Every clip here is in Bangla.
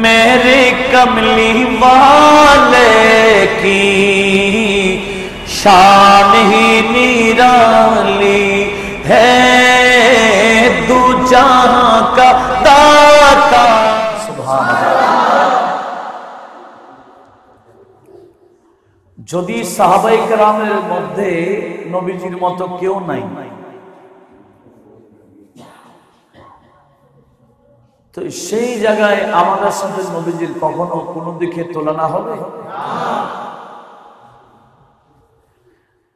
मेरे कमली वाले की शान ही निराली है, दू जहां का दाता। सुभान अल्लाह। যদি সাহাবায়ে কেরামের মধ্যে নবীজির মতো কেউ নাই, তো সেই জায়গায় আমাদের সাথে নবীজির কখনো কোনো দিকে তুলনা হবে?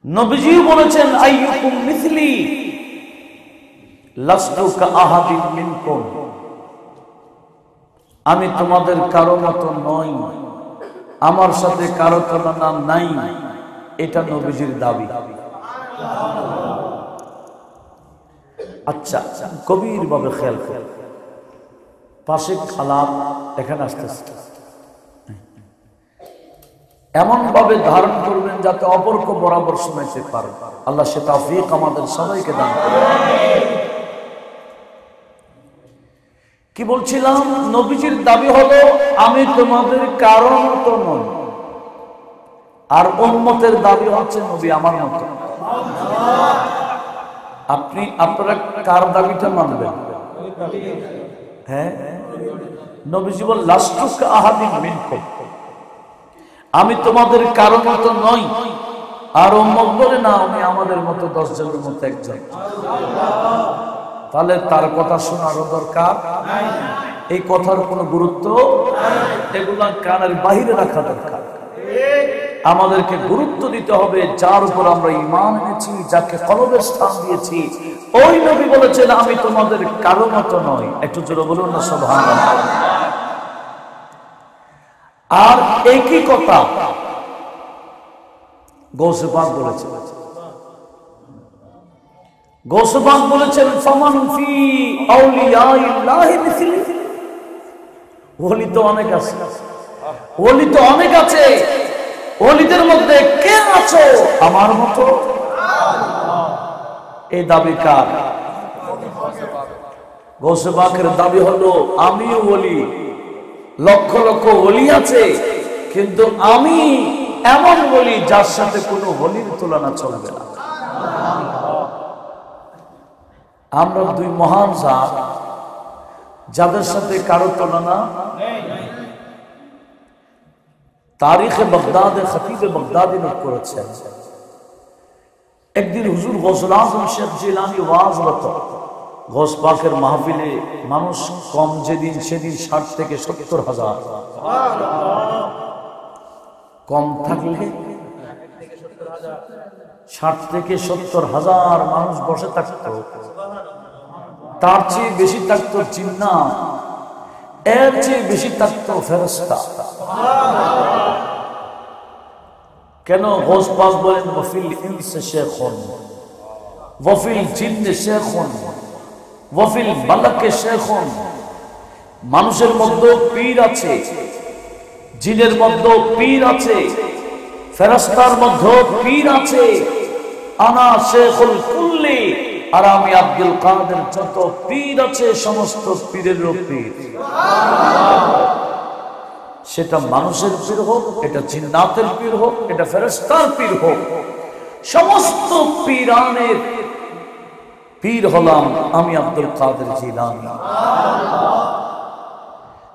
নবীজি বলেছেন আইয়ুকুম মিসলি লাস্তু কাআহাদিন মিনকুম, আমি তোমাদের কারো মতো নই, আমার সাথে কারো তুলনা নাই, এটা নবীজির দাবি। আচ্ছা, গভীর ভাবে খেয়াল করেন, পাশে খালাপ এখানে আসতেছে, এমন ভাবে ধারণ করবেন যাতে অপরকে বরাবর শুনাইতে পারে। আল্লাহ সে তৌফিক আমাদের সবাইকে দান করুন। কি বলছিলাম? নবীজির দাবি হলো আমি তোমাদের কারো মতো নই, আর উম্মতের দাবি হচ্ছে নবী আমার মতো। আপনারা কার দাবিটা মানবেন? হ্যাঁ, নবীজি বলেন লাস্তু কাআহাদিন মিনকুম, আমি তোমাদের কারো মতো নই, আর উম্মত বলে না আমি আমাদের মতো 10 জনের মতো একজন। তাহলে তার কথা শোনারও দরকার এই কথার কোনো গুরুত্ব, এগুলা কানের বাহিরে রাখা দরকার। আমাদেরকে গুরুত্ব দিতে হবে যার উপর আমরা ঈমান এনেছি, যাকে কলবে স্থান দিয়েছি। ওই নবী বলেছেন আমি তোমাদের কারো মতো নই। একটু জোরে বলুন না সুবহানাল্লাহ। আর একই কথা গৌসে পাক বলেছেন। গৌসে পাক বলেছেন ফামান ফি আউলিয়াইল্লাহি মিসলি, ওলি তো অনেক আছে, ওলি তো অনেক আছে, ওলিদের মধ্যে কে আছো আমার মতো? এই দাবি কার? গৌসে পাকের দাবি হলো আমিও ওলি, লক্ষ লক্ষ ওলি আছে, কিন্তু আমি এমন ওলি যার সাথে কোনো ওলির তুলনা চলবে না। আমরা দুই মহান জাত যাদের সাথে কারো তুলনা নেই। তারিখে বাগদাদে খতিবে বাগদাদি নোট করেছেন, একদিন হুজুর গৌসুল আজম শেখ জিলানী ওয়াজ হতো। গৌস পাকের মাহফিলে মানুষ কম যেদিন সেদিন 60 থেকে 70 হাজার, কম থাকলে 60 থেকে 70 হাজার মানুষ বসে থাকতো। তার চেয়ে বেশি থাকতো জিন্নাত, এর চেয়ে বেশি থাকতো ফেরেশতা। কেন? গৌস পাক বলেন ওয়াফিল ইনসি শাইখুন ওয়াফিল জিন্নি শাইখুন ওয়াফিল মালাকি শাইখুন, মানুষের মধ্যে পীর আছে, জিনের মধ্যে পীর আছে, ফেরেশতার মধ্যে পীর আছে। আনা শাইখুল কুল্লি, আর আমি আব্দুল কাদের, যত পীর আছে সমস্ত পীরের পীর। সেটা মানুষের পীর হোক, এটা জিন্নাতের পীর হোক, এটা ফেরেশতার পীর হোক, সমস্ত পীরানের পীর হলাম আমি আব্দুল কাদের জিলানী।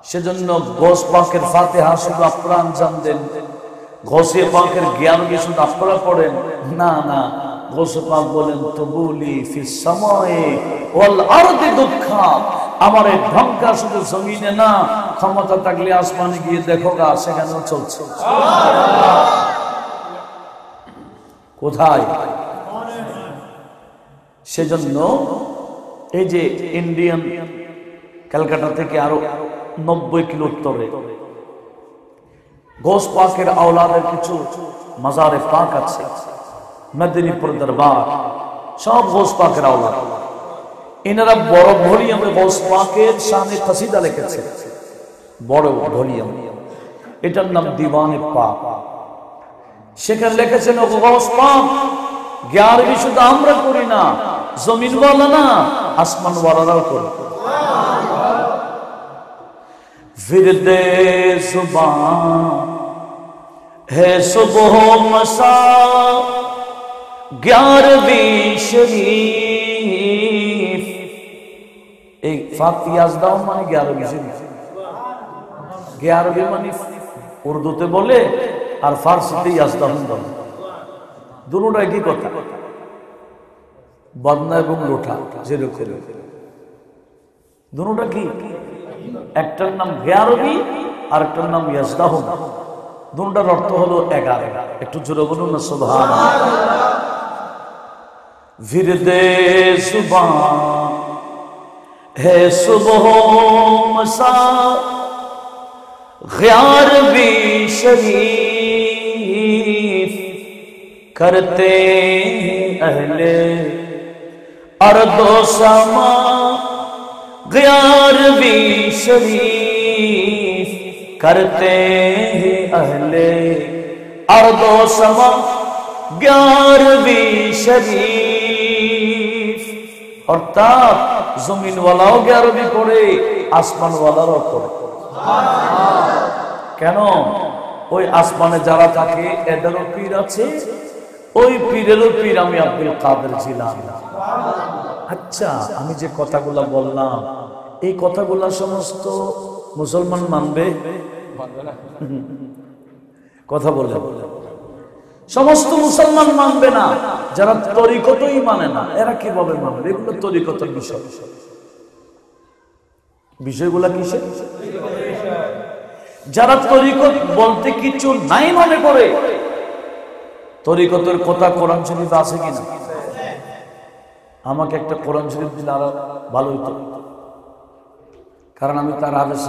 সেজন্য গৌস পাকের ফাতিহা শুধু আপনারা জানতেন, গৌসে পাকের জ্ঞান কি শুধু আপনারা পড়েন? না না, গৌসে পাক বলেন তুবুলি ফিস সামায়ে ওয়াল আরদি দুঃখা, আমার এই ঢঙ্কা শুধু জমিনে না, ক্ষমতা থাকলে আসমানে গিয়ে দেখো গা, সেখানেও চলছে। কোথায়? সেজন্য এই যে ইন্ডিয়ান ক্যালকাটা থেকে আরো 90 কিলো উত্তরে গৌস পাকের আওলাদের কিছু মাজারে পাক আছে, মেদিনীপুর দরবার, সব গৌস পাকের আওলাদ। এনারা বড় ভলিউমে গৌস পাকের শানে কসিদা লিখেছে, বড় ভলিউম, এটার নাম দিওয়ানে পাক। সেখানে লিখেছেন গৌস পাক জ্ঞানী শুধু আমরা করি না, জমিনওয়ালা না আসমানওয়ালারাও করে। विरदे जुबां है सुबह मसा 11वीं शरीफ। एक फातियाजदाও মানে 11वीं শরীফ। 11वीं মানে উর্দুতে বলে আর ফারসিতে ইয়াজদাহুম বলে, দুটোটা একই কথা, বদনা এবং লোঠা যেরকম দুটোটা কি, একটার নাম 11वीं আর একটার নাম ইয়াজদাহুম, দুটোটার অর্থ হলো 11। একটু জোরে বলুন না সুবহানাল্লাহ। विरदे जुबां है सुबह मसा 11वीं शरीफ। करते अहले अर्दो समा 11वीं शरीफ। करते अहले अर्दो समा 11वीं शरीफ। অর্থাৎ জমিনওয়ালাও 11वीं পড়ে, আসমানওয়ালারও পড়ে। কেন? ওই আসমানে যারা থাকে এদেরও পীর আছে, ওই পীরেরও পীর আমি আব্দুল কাদের জিলানী। আচ্ছা, আমি যে কথাগুলা বললাম এই কথাগুলা সমস্ত মুসলমান মানবে? কথা বলে সমস্ত মুসলমান মানবে না। যারা তরিকতই মানে না এরা কিভাবে মানবে? এগুলো তরিকতের বিষয়। বিষয়গুলা কিসে? যারা তরিকত বলতে কিছু নাই মনে করে, তরিকতের কথা কোরআন শরীফে আছে কিনা? আমাকে একটা কোরআন শরীফ দিলে আরো ভালো হইতো, কারণ আমি তার আদেশ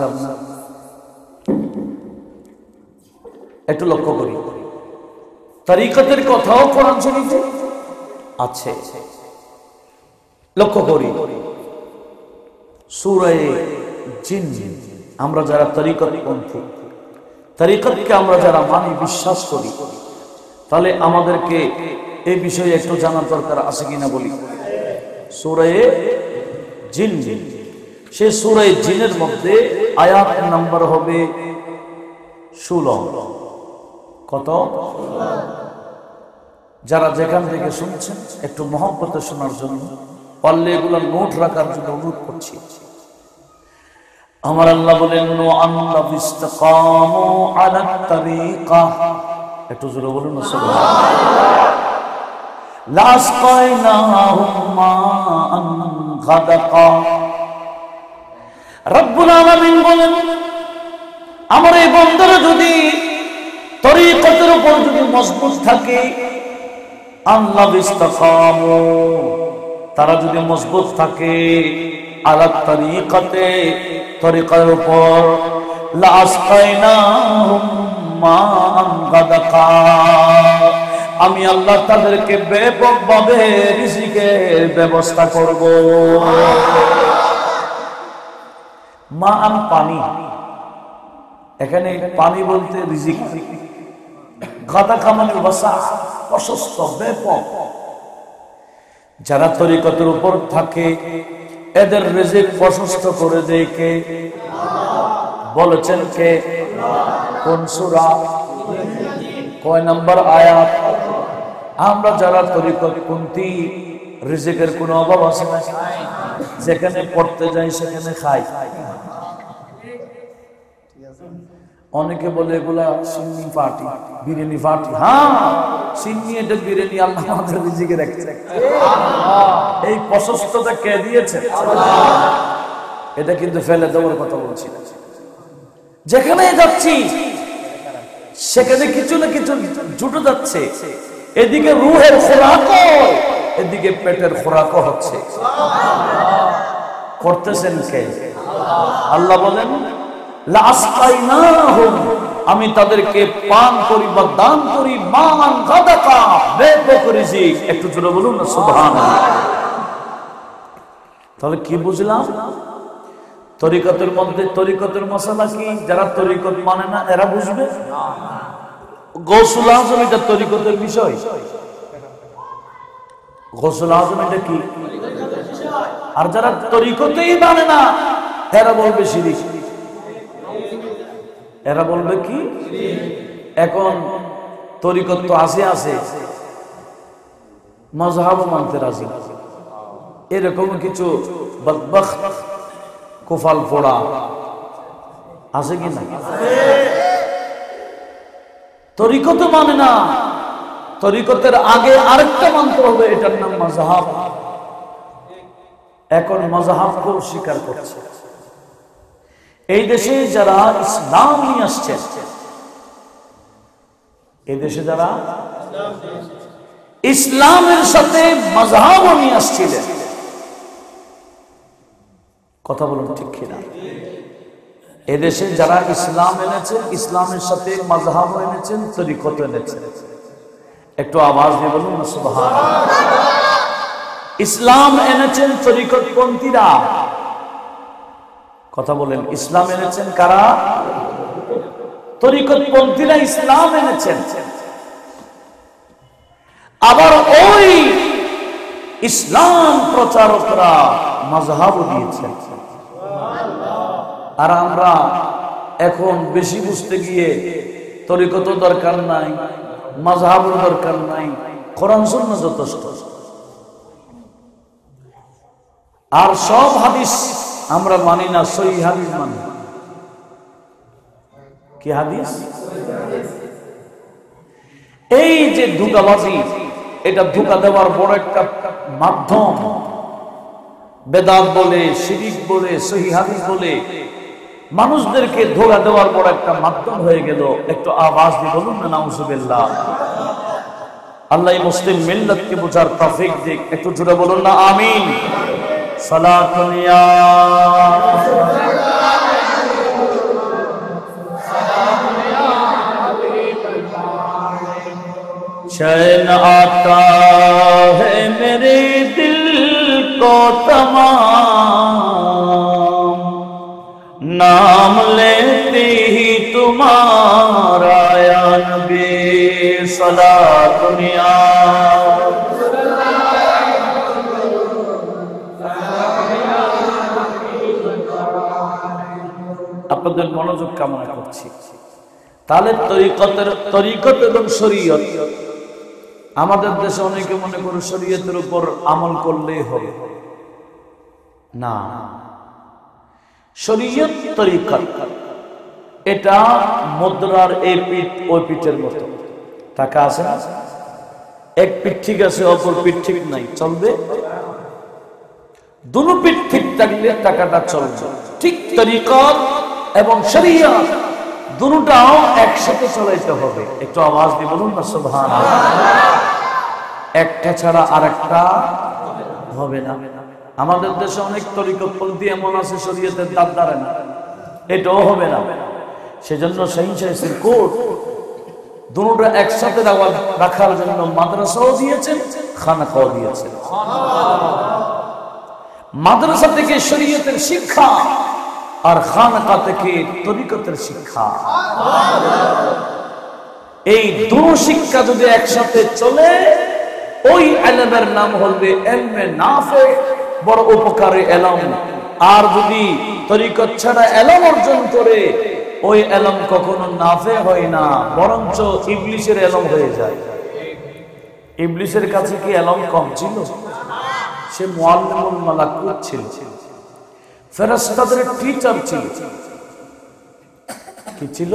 একটু লক্ষ্য করি। তরিকতের কথাও কোরআন শরীফে আছে, লক্ষ্য করি। সূরা জিন, আমরা যারা তরিকতপন্থী, তরিকতকে আমরা যারা মানি, বিশ্বাস করি, তাহলে আমাদেরকে এই বিষয়ে একটু জানার দরকার আছে কিনা বলি। সূরা জিন, সেই সূরা জিনের মধ্যে আয়াত নাম্বার হবে 16। কত? যারা যেখান থেকে শুনছেন একটু মহব্বতে শোনার জন্য, পারলে এগুলো নোট রাখার জন্য অনুরোধ করছি। আমার আল্লাহ বলেন আল্লাহ ইসতাকামু আলা তারিকা, একটু জোরে বলুন সুবহানাল্লাহ। লাসকাইনাহুম মাআন গাদাকা। রব্বুল আলামিন বলেন আমার এই বান্দারা যদি তরিকতের উপর যদি মজবুত থাকে, আল্লাহ ইসতাকামু, তারা যদি মজবুত থাকে আলা তরিকাতে, তরিকার উপর, লাসকাইনাহুম মাআন গাদাকা, আমি আল্লাহ তাদেরকে ব্যাপকভাবে রিজিকের ব্যবস্থা করব। মাআন পানি, এখানে পানি বলতে রিজিক, গাদাকা মানে ওয়াসা, প্রশস্ত, ব্যাপক। যারা তরিকতের উপর থাকে এদের রিজিক প্রশস্ত করে দেয় কে? বলেছেন কে? কোন সূরা, কয় নম্বর আয়াত? আমরা যারা তরিকতপন্থী রিজিকের কোনো অভাব আছে না? যেখানে পড়তে যাই সেখানে খাই। অনেকে বলে এগুলা সিন্নি পার্টি, বিরিয়ানি পার্টি। হ্যাঁ, সিন্নি এটা বিরিয়ানি আল্লাহ আমাদের রিজিকে রাখছে। এই প্রশস্ততা কে দিয়েছে? এটা কিন্তু ফেলে দেওয়ার কথা বলছি। যেখানে যাচ্ছি সেখানে কিছু না কিছু জুটে যাচ্ছে, এদিকে রুহের খোরাকও, এদিকে পেটের খোরাকও হচ্ছে। করতেছেন কে? আল্লাহ বলেন লাসকাইনাহুম, আমি তাদেরকে পান করি বা দান করি মান গাদাকা, ব্যাপক রিজিক। একটু জোরে বলুন না সুবহানাল্লাহ। তাহলে কি বুঝলাম? তরিকতের মধ্যে তরিকতের মশালা কি? যারা তরিকত মানে না এরা বুঝবে। গৌসুল আজম এটা তরিকতের বিষয়। গৌসুল আজম এটা কি? আর যারা তরিকতেই মানে না এরা বলবে শিরিক। এরা বলবে কি এখন তরিকত তো আছে মাযহাবও মানতে রাজি, এরকম কিছু বদবখত কুফাল পোড়া আছে কি না? তরিকত মানে না, তরিকতের আগে আরেকটা মানতে হবে, এটার নাম মাযহাব। এখন মাযহাবকেও স্বীকার করছে। এই দেশে যারা ইসলাম নিয়ে আসছে, এই দেশে যারা ইসলামের সাথে মাযহাবও নিয়ে আসছিলেন, কথা বলুন ঠিক কিনা? এদেশে যারা ইসলাম এনেছেন, ইসলামের সাথে মাযহাবও এনেছেন, তরিকত এনেছেন, একটু আওয়াজ দিয়ে বলুন না সুবহানাল্লাহ। ইসলাম এনেছেন তরিকতপন্থীরা, কথা বলেন, ইসলাম এনেছেন কারা? তরিকতপন্থীরা ইসলাম এনেছেন। আবার ওই ইসলাম প্রচারকরা মাযহাবও দিয়েছেন। আর আমরা এখন বেশি বুঝতে গিয়ে তরিকত দরকার নাই, মাযহাবের দরকার নাই, কোরআন সুন্নাহ যথেষ্ট। আর সব হাদিস আমরা মানি না, সহিহ হাদিস মানি। কি হাদিস? এই যে ধোঁকাবাজি, এটা ধোঁকা দেওয়ার বড় একটা মাধ্যম। বেদাত বলে, শিরিক বলে, সহিহ হাদিস বলে মানুষদেরকে ধোঁকা দেওয়ার বড় একটা মাধ্যম হয়ে গেল। একটু আওয়াজ দিয়ে বলুন না নাউজুবিল্লাহ। আল্লাহ মুসলিম মিল্লাতকে বোঝার তৌফিক দিক, একটু জোরে বলুন না আমিন। সালাতুন ইয়া चैन आता है मेरे दिल को तमाम, नाम लेते ही तुम्हारा या नबी सलातुन या। আপনাদের মনোযোগ কামনা করছি। তাহলে তরিকত এবং শরীয়ত, আমাদের দেশে অনেকে মনে করে শরীয়তের উপর আমল করলেই হবে না। শরীয়ত তরিকত এটা মুদ্রার এই পিঠ ওই পিঠের মতো। টাকা আছে না, এক পিঠ ঠিক আছে, অপর পিঠ ঠিক নাই, চলবে? দুটো পিঠ ঠিক থাকলে টাকাটা চলবে। ঠিক তরিকত এবং শরীয়ত দুটোটাও একসাথে চলাইতে হবে। একটু আওয়াজ দিয়ে বলুন না সুবহানাল্লাহ। একটা ছাড়া আরেকটা হবে না। আমাদের দেশে অনেক তরিকতপন্থী এমন আছে শরীয়তের দাঁত ধরে না, এটাও হবে না। সেজন্য শাহীন কোর্ট দুটোটা একসাথে রাখার জন্য মাদ্রাসাও দিয়েছেন, খানাকাও দিয়েছেন। মাদ্রাসা থেকে শরীয়তের শিক্ষা আর খানাকা থেকে তরিকতের শিক্ষা। এই দুটো শিক্ষা যদি একসাথে চলে, ওই ইলমের নাম হবে ইলমে নাফে, বড় উপকারী ইলম। আর যদি তরিকত ছাড়া ইলম অর্জন করে, ওই ইলম কখনো নাফে হয় না, বরঞ্চ ইবলিসের ইলম হয়ে যায়। ইবলিসের কাছে কি ইলম কম ছিল? সে মুআল্লিমুল মালাকুত ছিল, ফেরেশতাদের টিচার ছিল। কি ছিল?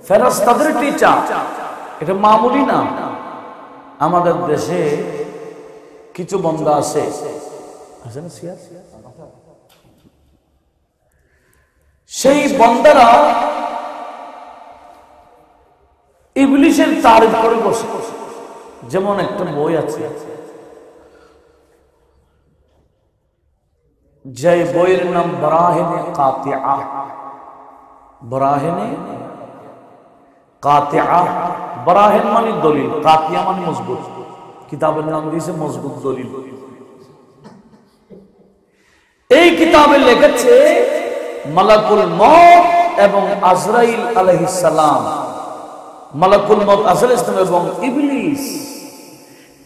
ফেরেশতাদের টিচার। এটা মামুলি না। আমাদের দেশে কিছু বান্দা আছে না, সেই বান্দারা ইবলিসের তারিফ করে বসে। যেমন একটা বই আছে, যে বইয়ের নাম বরাহিনে কাতিআ। বরাহিনে কাতিআ, বরাহিন মানে দলিল, কাতিয়া মানে মজবুত। কিতাবের নাম দিয়েছে মজবুত দলিল। এই কিতাবে লিখেছে মালাকুল মউত এবং আজরাইল আলাইহিস সালাম, মালাকুল মউত আজরাইল এবং ইবলিস,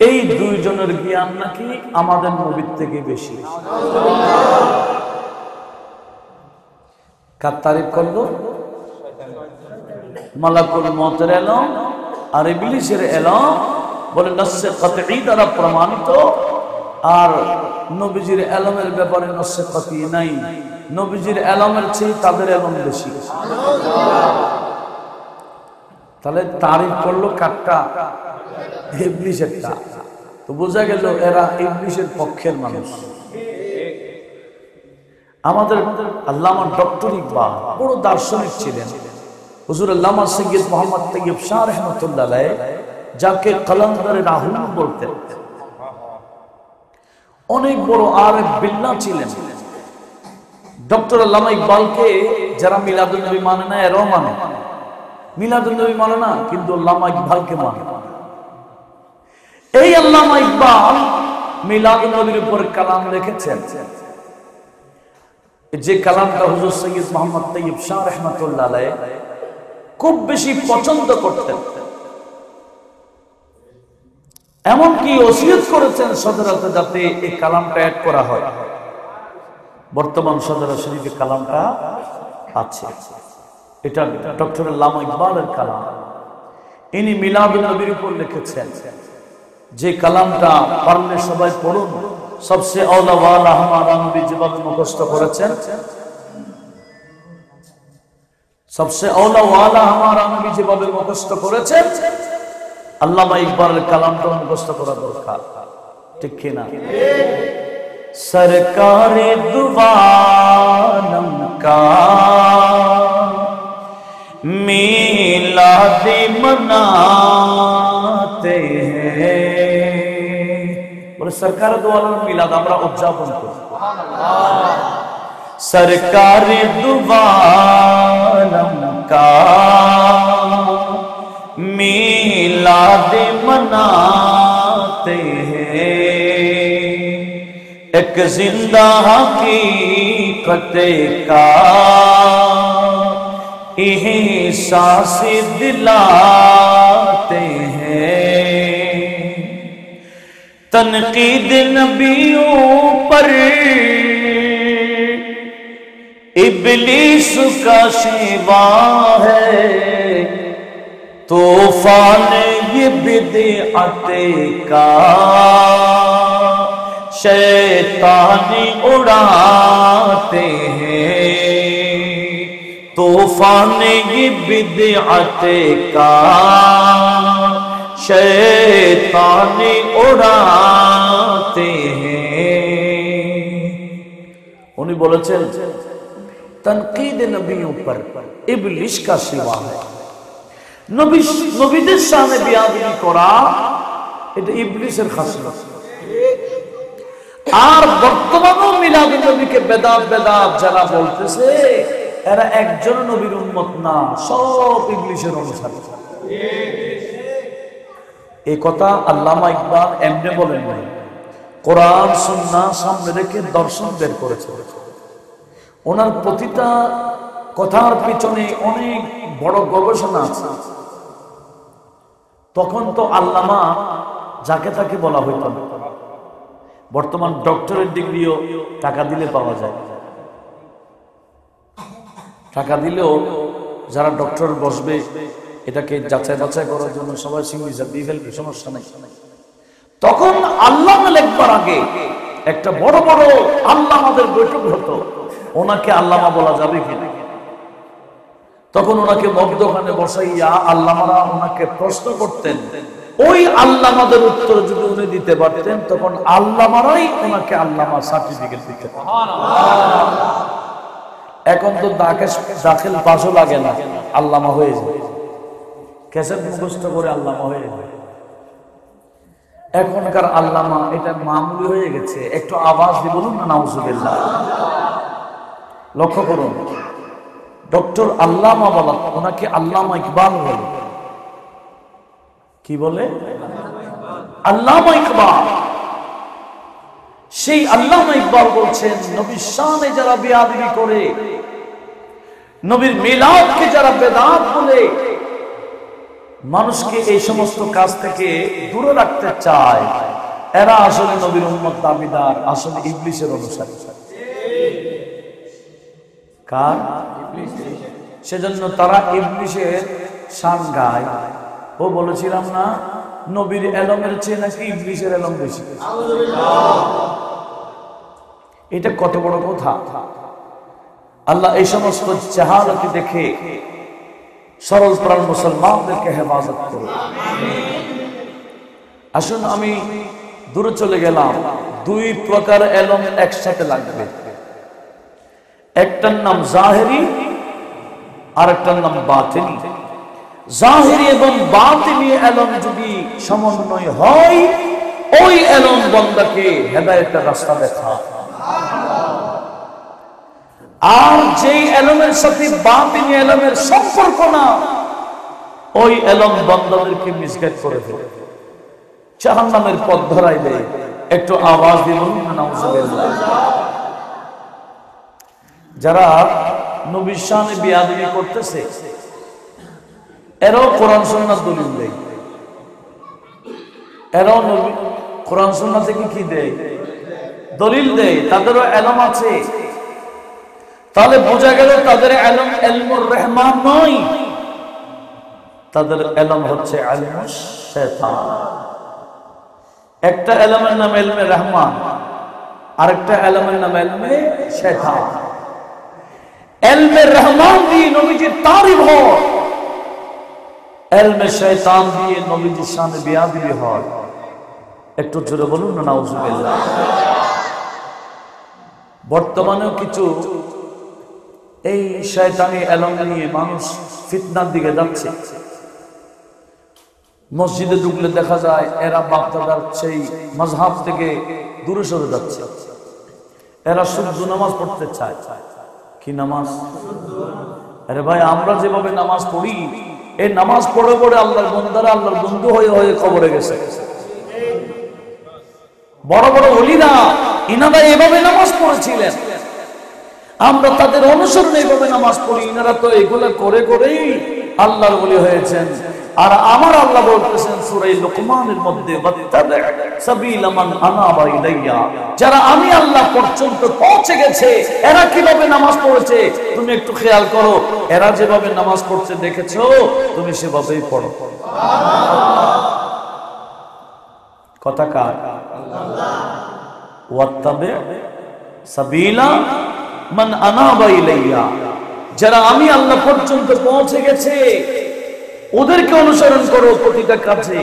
এই দুইজনের জ্ঞান নাকি আমাদের নবীর থেকে বেশি। কার তারিফ করলো? মালাকুল মউতের এলম আর ইবলিসের এলম বলে নসে কতঈ দ্বারা প্রমাণিত, আর নবীজির এলমের ব্যাপারে নসে কতঈ নাই। নবীজির এলমের চেয়ে তাদের এলম বেশি। তাহলে তারিফ করলো কাটটা ইবলিসেরটা, তো বোঝা গেল এরা ইবলিসের পক্ষের মানুষ। আমাদের আল্লামা ডক্টর ইকবাল বড় দার্শনিক ছিলেন। হুজুর আল্লামা সৈয়দ মোহাম্মদ তৈয়ব শাহ রহমতুল্লাহ আলাইহ, যাকে কলন্দরে রাহুল বলতেন, অনেক বড় আরেফ বিল্লাহ ছিলেন। ডক্টর আল্লামা ইকবালকে যারা মিলাদুন নবী মানে না এরাও মানে, মিলাদুন নবী মানে না কিন্তু আল্লামা ইকবালকে মানে। এই আল্লামা ইকবাল মিলাদুন নবীর উপর কালাম লিখেছেন, যে কালামটা হুজুর সৈয়দ মোহাম্মদ তৈয়ব শাহ রহমতুল্লাহ আলাইহ খুব বেশি পছন্দ করতেন। এমনকি ওসিয়ত করেছেন সদরাতে যাতে এই কালামটা অ্যাড করা হয়। বর্তমান সদরা শরীফে কালামটা আছে। এটা ডক্টর আল্লামা ইকবালের কালাম। ইনি মিলাদুন নবীর উপর লিখেছেন, যে কালামটা পারলে সবাই পড়ুন। সবচেয়ে আওলা ওয়ালা হামারা নবী যেভাবে মুখস্থ করেছেন, সবচেয়ে আওলা ওয়ালা হামারা নবী যেভাবে মুখস্থ করেছেন, আল্লামা ইকবালের কালামটা মুখস্থ করা দরকার, ঠিক কিনা? সরকারে দুআলম কা মিলাদ মনাতে হ্যায়, বলে সরকার দুআলম মিলাদ আমরা উদযাপন করি। সরকার দুআলম কা मिलाद मनाते हैं, एक जिंदा हकीकत का एहसास दिलाते हैं। तनकीद नबियों पर इब्लीस का शिवा है, तूफान ये बिदअत का शैतान उड़ाते हैं। तूफान ये बिदअत का शैतान उड़ाते हैं। उन्हें বলেছেন तनकीद नबियों पर इब्लिस का सिवा है। নবীদের সামনে বিয়াদবি করা এটা ইবলিসের খাসলত। আর বর্তমানেও মিলাদুন নবীকে বেদাত বেদাত যারা বলতেছে, এরা একজন নবীর উম্মত না, সব ইবলিসের অনুসারী। এই কথা আল্লামা ইকবাল এমনি বলেন নাই, কোরআন সুন্নাহ সামনে রেখে দর্শন বের করেছে। ওনার প্রতিটা কথার পিছনে অনেক বড় গবেষণা আছে। তখন তো আল্লামা যাকে তাকে বলা হইত না। বর্তমান ডক্টরের ডিগ্রিও টাকা দিলে পাওয়া যায়। টাকা দিলেও যারা ডক্টর বসবে এটাকে যাচাই বাছাই করার জন্য সবাই সিগনেচার দিয়ে ফেলবে, সমস্যা নাই। তখন আল্লামা লেখবার আগে একটা বড় বড় আল্লামাদের বৈঠক হতো, ওনাকে আল্লামা বলা যাবে কিনা। তখন ওনাকে মগদখানে বসাইয়া আল্লামারা ওনাকে প্রশ্ন করতেন। ওই আল্লামাদের উত্তর যদি উনি দিতে পারতেন, তখন আল্লামারাই ওনাকে আল্লামা সার্টিফিকেট দিতেন। এখন তো দাখিল পাশও লাগে না, আল্লামা হয়ে যায়। ক্যাসেট মুখস্থ করে আল্লামা হয়ে যায়। এখনকার আল্লামা এটা মামুলি হয়ে গেছে। একটু আওয়াজ দিয়ে বলুন না নাউজুবিল্লাহ। লক্ষ্য করুন, ডক্টর আল্লামা বলা, ওনাকে আল্লামা ইকবাল বলে। কি বলে? আল্লামা ইকবাল। সেই আল্লামা ইকবাল বলছেন, নবীর শানে যারা বেয়াদবি করে, নবীর মিলাদকে যারা বেদাত বলে, মানুষকে এই সমস্ত কাজ থেকে দূরে রাখতে চায়, এরা আসলে নবীর উম্মত দাবিদার, আসলে ইবলিসের অনুসারী। কার? সেজন্য তারা ইবলিসের শান গায়। ও বলেছিলাম না নবীর এলমের চেয়ে নাকি ইবলিসের এলম বেশি। এটা কত বড় কথা। আল্লাহ এই সমস্ত জাহালকে দেখে সরল প্রাণ মুসলমানদেরকে হেফাজত করুন। আসুন আমি দূরে চলে গেলাম। দুই প্রকার এলম একসাথে লাগবে, একটার নাম জাহেরি আর একটার নাম বাতিনি। জাহেরি এবং বাতিনি এলম যদি সমন্বয় হয়, ওই এলম বান্দাকে হেদায়েতের রাস্তা দেখায়। আর যেই এলমের সাথে বাতিনি এলমের সম্পর্ক না, ওই এলম বান্দাদেরকে মিসগাইড করে ফেলে, জাহান্নামের পথ ধরাই দেয়। একটু আওয়াজ দিয়ে বলুন না নাউজুবিল্লাহ। যারা নবীর শানে বেয়াদবি করতেছে, এরাও কোরআন সুন্নাহ দলিল দেয়। এরাও নবী কোরআন সুন্নাহ থেকে কি দেয়? দলিল দেয়। তাদেরও এলম আছে। তাহলে বোঝা গেল তাদের এলম ইলমুর রহমান নয়, তাদের এলম হচ্ছে ইলমুশ শয়তান। একটা এলমের নাম ইলমে রহমান, আরেকটা এলমের নাম ইলমে শয়তান। ইলমে রহমান দিয়ে নবীজির তারিফ হয়, ইলমে শয়তান দিয়ে নবীজির শানে বেয়াদবি হয়। একটু জোরে বলুন না নাউজুবিল্লাহ। বর্তমানেও কিছু এই শয়তানি এলম নিয়ে মানুষ ফিতনার দিকে যাচ্ছে। মসজিদে ঢুকলে দেখা যায় এরা বাপদাদার সেই মাযহাব থেকে দূরে সরে যাচ্ছে। এরা শুদ্ধ নামাজ পড়তে চায়। কি নামাজ? আরে ভাই, আমরা যেভাবে নামাজ পড়ি, এই নামাজ পড়ে পড়ে আল্লাহর বান্দারা আল্লাহর বন্ধু হয়ে হয়ে কবরে গেছে। বড় বড় ওলিরা ইনারা এভাবে নামাজ পড়েছিলেন, আমরা তাদের অনুসরণে এইভাবে নামাজ পড়ি। ইনারা তো এগুলো করে করেই আল্লাহর ওলি হয়েছেন। আর আমার আল্লাহ বলতেছেন সূরা লুকমানের মধ্যে, ওয়াত্তাবি সাবিলা মান আনাবা ইলাইয়া, যারা আমি আল্লাহ পর্যন্ত পৌঁছে গেছে এরা কিভাবে নামাজ পড়েছে তুমি একটু খেয়াল করো। এরা যেভাবে নামাজ পড়ছে দেখেছো, তুমি সেভাবেই পড়ো। কথা কার? আল্লাহ। ওয়াত্তাবি সাবিলা মান আনাবা ইলাইয়া, যারা আমি আল্লাহ পর্যন্ত পৌঁছে গেছে ওদেরকে অনুসরণ করো প্রতিটা কাজে।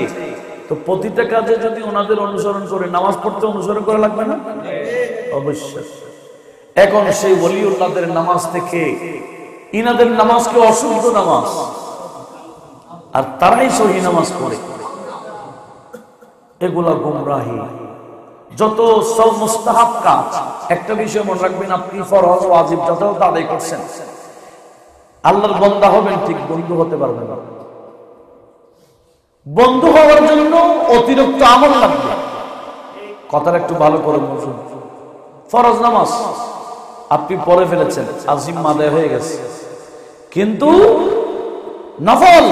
তো প্রতিটা কাজে যদি ওনাদের অনুসরণ করে, নামাজ পড়তে অনুসরণ করা লাগবে না? অবশ্যই। এখন সেই ওলিউল্লাহদের নামাজ থেকে ইনাদের নামাজকে অশুদ্ধ নামাজ, আর তারাই সহি নামাজ পড়ে। এগুলা গুমরাহি। যত সব মুস্তাহাব কাজ, একটা বিষয় মনে রাখবেন, আপনি ফরজ ওয়াজিব যত আদায় করছেন, আল্লাহর বান্দা হবেন ঠিক, বন্ধু হতে পারবেন না। বন্ধু হওয়ার জন্য অতিরিক্ত আমল লাগবে। কথাটা একটু ভালো করে বুঝুন। ফরজ নামাজ আপনি পড়ে ফেলেছেন, আজিম আদায় হয়ে গেছে, কিন্তু নফল,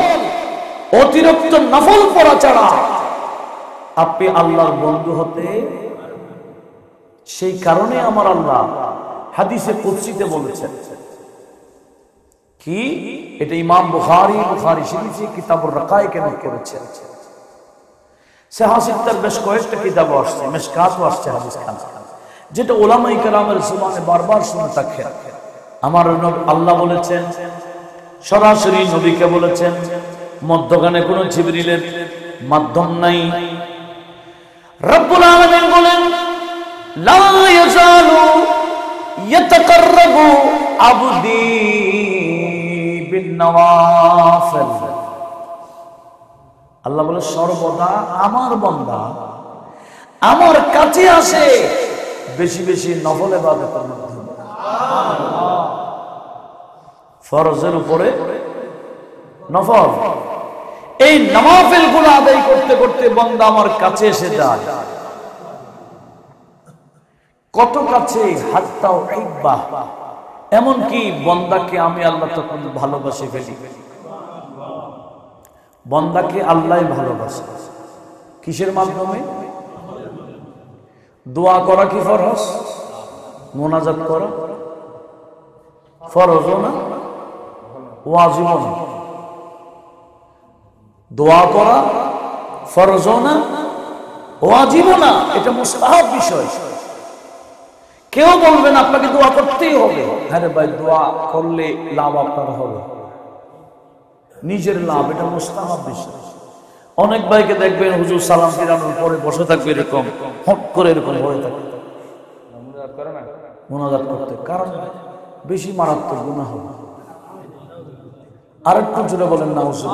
অতিরিক্ত নফল পড়া ছাড়া আপনি আল্লাহর বন্ধু হতে। সেই কারণে আমার আল্লাহ হাদিসে কুদসিতে বলেছেন কি, এটা ইমাম বুখারী শরীফে কিতাবুর রাকায়েকে নোট করেছেন। সাহাসিকতার বেশ কয়েকটা কিতাব আসছে, মিশকাতও আসছে হাদিস খানা, যেটা উলামায়ে কেরামের জবানে বারবার শুনে থাকেন। আমার আল্লাহ বলেছেন, সরাসরি নবীকে বলেছেন, মধ্যখানে কোনো জিবরিলের মাধ্যম নাই। রব্বুল আলামিন বলেন, লা ইয়াজালু ইয়াতাকাররাবু আবদি বিন নওয়াফিল। আল্লাহ বলে সর্বদা আমার বান্দা আমার কাছে আসে বেশি বেশি নফল ইবাদতের মাধ্যমে। ফরজের উপরে নফল, এই নওয়াফিল গুলো আদায় করতে করতে বান্দা আমার কাছে এসে যায়। কত কাছে? হাত্তা উহিব্বা, এমনকি বান্দাকে আমি আল্লাহ তখন ভালোবাসে ফেলি। বান্দাকে আল্লাহ ভালোবাসে কিসের মাধ্যমে? দোয়া করা কি ফরজ? মোনাজাত করা ফরজ না, ওয়াজিব না। দোয়া করা ফরজও না, ওয়াজিবও না, এটা মুস্তাহাব বিষয়। কেউ বলবেন আপনাকে দোয়া করতেই হবে। হ্যাঁ রে ভাই, দোয়া করলে লাভ আপনার হবে, নিজের লাভ, এটা মুস্তাহাব বিষয়। অনেক ভাইকে দেখবেন হুজুর সালাম ফিরানোর পরে বসে থাকবে এরকম, হট করে এরকম হয়ে থাকবে মুনাজাত করতে, কারণ বেশি মারাত্মক গুনাহ হবে। আরেকটু জোরে বলেন না হুজুর।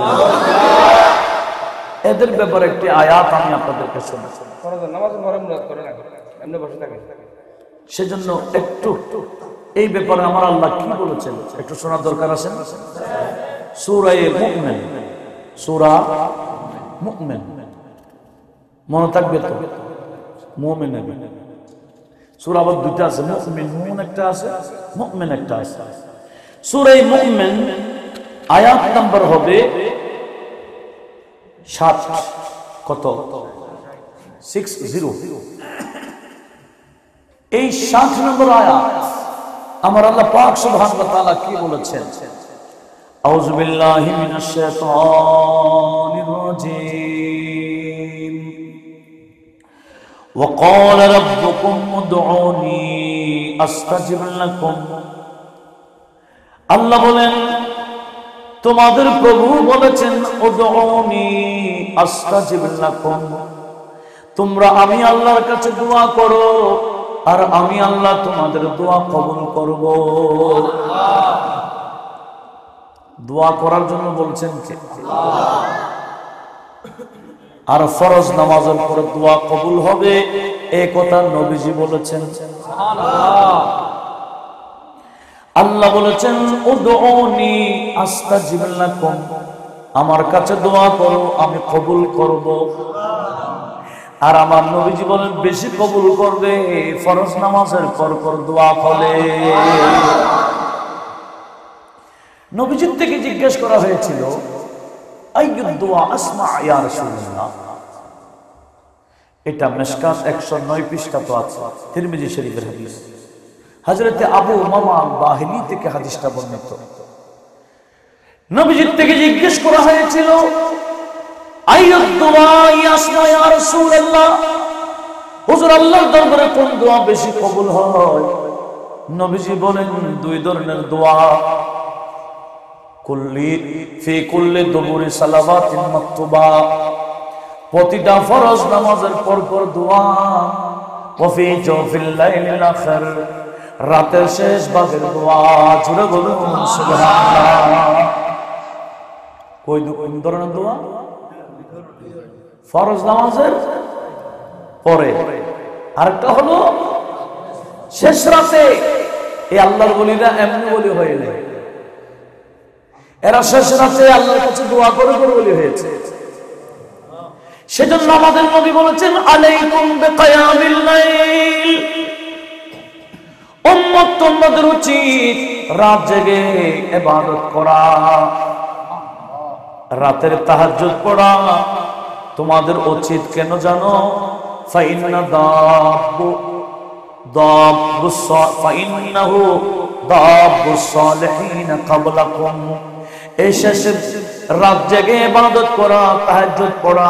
এদের ব্যাপারে একটি আয়াত আমি আপনাদেরকে শোনাচ্ছি, সেজন্য একটু এই ব্যাপারে আমার আল্লাহ কি বলেছেন একটু শোনার দরকার আছে। সূরা মুমিন, সূরা মুমিন মনে থাকবে তো? মুমিন সূরা আবার দুইটা আছে, মুমিনুন একটা আছে, মুমিন একটা আছে। সূরা মুমিন আয়াত নাম্বার হবে 7, কত 60। এই 60 নম্বর আয়াত আমার আল্লাহ পাক সুবহানাহু ওয়া তাআলা কি বলেছেন? আউযু বিল্লাহি মিনাশ শাইতানির রাজীম। ওয়া ক্বালা রাব্বুকুম উদউনি আস্তাজিব লাকুম। আল্লাহ বলেন তোমাদের প্রভু বলেছেন উদউনি আস্তাজিব লাকুম, তোমরা আমি আল্লাহর কাছে দোয়া করো আর আমি আল্লাহ তোমাদের দোয়া কবুল করব। দোয়া করার জন্য বলছেন কে? আর ফরজ নামাজের পরে দোয়া কবুল হবে এই কথা নবীজি বলেছেন। আল্লাহ বলেছেন উদউনি আস্তাজিব লাকুম, আমার কাছে দোয়া করো আমি কবুল করব। আর আমার নবীজি বলেন বেশি কবুল করবে ফরজ নামাজের পর পর দোয়া করলে। নবীজির থেকে জিজ্ঞেস করা হয়েছিল আইয়ুদ দুআ আসমা ইয়া রাসূলুল্লাহ, এটা মিশকাত 109 পৃষ্ঠা তো আছে, তিরমিজি শরীফের হাদিস। হযরত আবু উমামা আল-বাহিলি থেকে হাদিসটা বর্ণিত। নবীজির থেকে জিজ্ঞেস করা হয়েছিল আইয়ুদ দুআ আসমা ইয়া রাসূলুল্লাহ, হুজুর আল্লাহর দরবারে কোন দোয়া বেশি কবুল হয়? নবীজি বলেন দুই ধরনের দোয়া, ফি কুল্লি দুবুরি সালাওয়াতিন মাকতুবা, প্রতিটা ফরজ নামাজের পর পর দোয়া, ওয়া ফি জাওফিল লাইলিল আখির, রাতের শেষ ভাগের দোয়া। জোরে বলুন সুবহানাল্লাহ। কোন ধরনের দোয়া? ফরজ নামাজের পরে, আরেকটা হলো শেষ রাতে। এই আল্লাহর ওলিরা এমনি ওলি হয়ে যায়, এরা শেষ রাতে আল্লাহর কাছে দোয়া করে করে ওলি হয়েছে। সেজন্য আমাদের নবী বলেছেন আলাইকুম বিকিয়ামিল লাইল, উম্মত তোমাদের উচিত রাত জেগে ইবাদত করা, রাতের তাহাজ্জুদ পড়া তোমাদের উচিত। কেন জানো? ফাইন্না ফাইন্নাহু দাব্বুস সালিহিন ক্বাবলাকুম, এই শেষের রাত জেগে ইবাদত করা, তাহাজ্জুদ পড়া,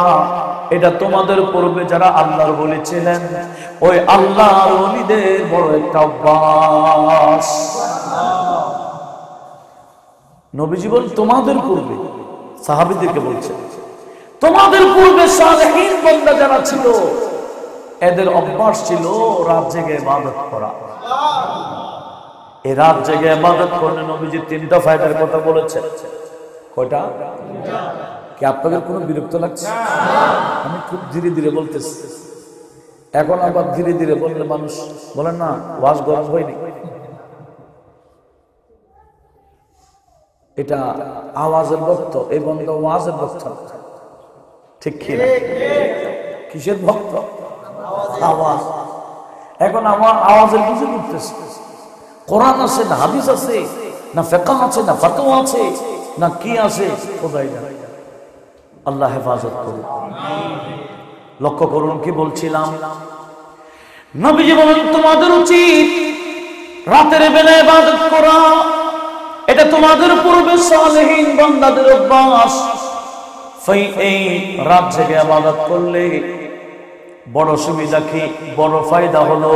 এটা তোমাদের পূর্বে যারা আল্লাহর ওলি ছিলেন ওই আল্লাহর ওলিদের বড় একটা অভ্যাস। নবীজি বলেন তোমাদের পূর্বে, সাহাবীদেরকে বলছেন তোমাদের পূর্বে সালেহীন বান্দা যারা ছিল এদের অভ্যাস ছিল রাত জেগে ইবাদত করা। এই রাত জেগে ইবাদত করলে নবীজি 3টা ফায়দার কথা বলেছেন। কয়টা? কি আপনাদের কোনো বিরক্ত লাগছে? আমি খুব ধীরে ধীরে বলতেছি, এখন আবার ধীরে ধীরে বললে মানুষ বলেন না ওয়াজ গরম হয়নি। এটা আওয়াজের ভক্ত, এই বন্ধ ওয়াজের ভক্ত, ঠিক কি না? কিসের ভক্ত? আওয়াজ। এখন আমার আওয়াজের কিছু করতেছে, কোরআন আছে না হাদিস আছে না ফিকহ আছে না ফতোয়া আছে না কি আছে, খোদাই জানে। আল্লাহ হেফাজত করুন। লক্ষ্য করুন কি বলছিলাম। নবীজি বলেন তোমাদের উচিত রাতের বেলা ইবাদত করা, এটা তোমাদের পূর্বে সালেহীন বান্দাদের অভ্যাস। এই রাত জেগে ইবাদত করলে বড় সুবিধা কি, বড় ফায়দা হলো,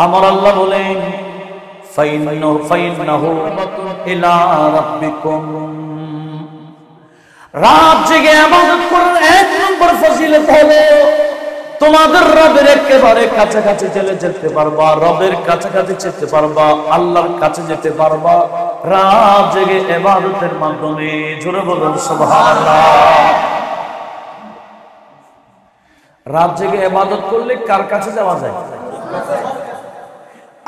আমার আল্লাহ বলেন ফাইন্নাহু ইলা রাব্বিকুম, রাত জেগে ইবাদত করার এক নম্বর ফজিলত হলো তোমাদের রবের একেবারে কাছাকাছি চলে যেতে পারবা, রবের কাছাকাছি যেতে পারবা, আল্লাহর কাছে যেতে পারবা রাত জেগে ইবাদতের মাধ্যমে। জোরে বলুন সুবহানাল্লাহ। রাত জেগে ইবাদত করলে কার কাছে যাওয়া যায়?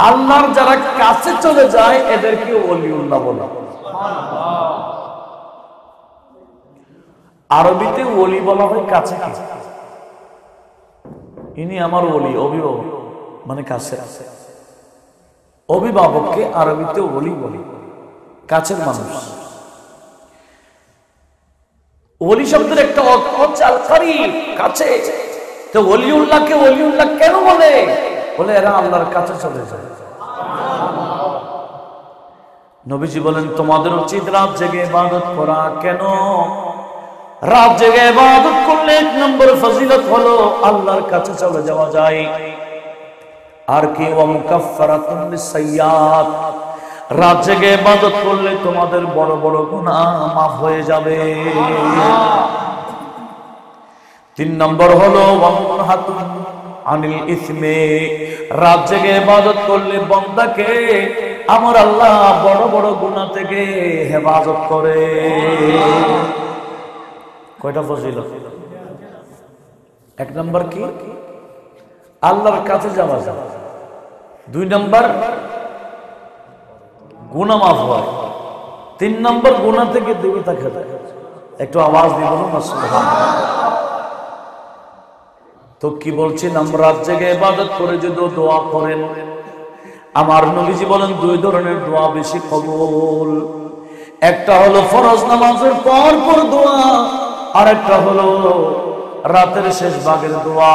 আল্লাহর যারা কাছে চলে যায় এদেরকে ওলিউল্লাহ বলা। আরবিতে ওলি বলা হয় কাছে কাছে, ইনি আমার ওলি, অভিভাবক মানে কাছে। অভিভাবককে আরবিতে ওলি বলি, কাছের মানুষ। ওলি শব্দের একটা অর্থ হচ্ছে আল করিব, কাছে। তো ওলিউল্লাহকে ওলিউল্লাহ কেন বলে? বলে এরা আল্লাহর কাছে চলে যায়। নবীজি বলেন তোমাদের উচিত রাত জেগে ইবাদত করা। কেন? রাত জেগে ইবাদত করলে এক নম্বর ফজিলত হলো আল্লাহর কাছে চলে যাওয়া যায়। আর কি ওয়া মুকাফফারাতুন লিসাইয়্যাত, রাত জেগে ইবাদত করলে তোমাদের বড় বড় গুনাহ মাফ হয়ে যাবে। 3 নম্বর হলো ওয়া মুনহাতুন আনিল ইসমে, রাত জেগে ইবাদত করলে বান্দাকে আমার আল্লাহ বড় বড় গুনাহ থেকে হেফাজত করে। কয়টা ফজিলত? 1 নম্বর কি? আল্লাহর কাছে যাওয়া যায়। 2 নম্বর গুনাহ মাফ হয়। 3 নম্বর গুনাহ থেকে দূরে থাকা যায়। একটু আওয়াজ দিয়ে বলুন না সুবহানাল্লাহ। তো কি বলছিলাম? রাত জেগে ইবাদত করে যদি দোয়া করেন, আমার নবীজি বলেন 2 ধরনের দোয়া বেশি কবুল। একটা হলো ফরজ নামাজের পর পর দোয়া, আর একটা হলো রাতের শেষ ভাগের দোয়া।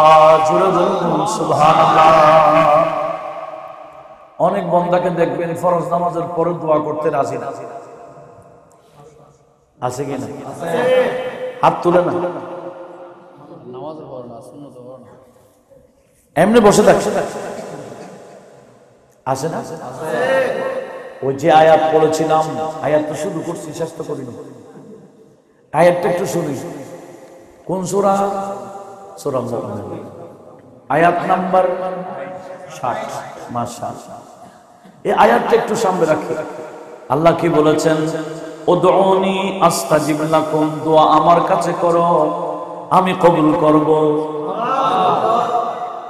জোরে বলুন সুবহানাল্লাহ। অনেক বান্দাকে দেখবেন ফরজ নামাজের পরে দোয়া করতে রাজি না, আছে কি না? হাত তুলে না, এমনি বসে থাকছে, আছে না? ওই যে আয়াত পড়েছিলাম, আয়াত তো শুরু করছি, শেষ তো করিনি। আয়াতটা একটু শুনি। কোন সূরা? সূরা মুমিনুন, আয়াত নাম্বার 60। মাশাআল্লাহ, এই আয়াতটা একটু সামনে রাখি। আল্লাহ কি বলেছেন? উদউনি আস্তাজিব লাকুম, দোয়া আমার কাছে করো, আমি কবুল করব।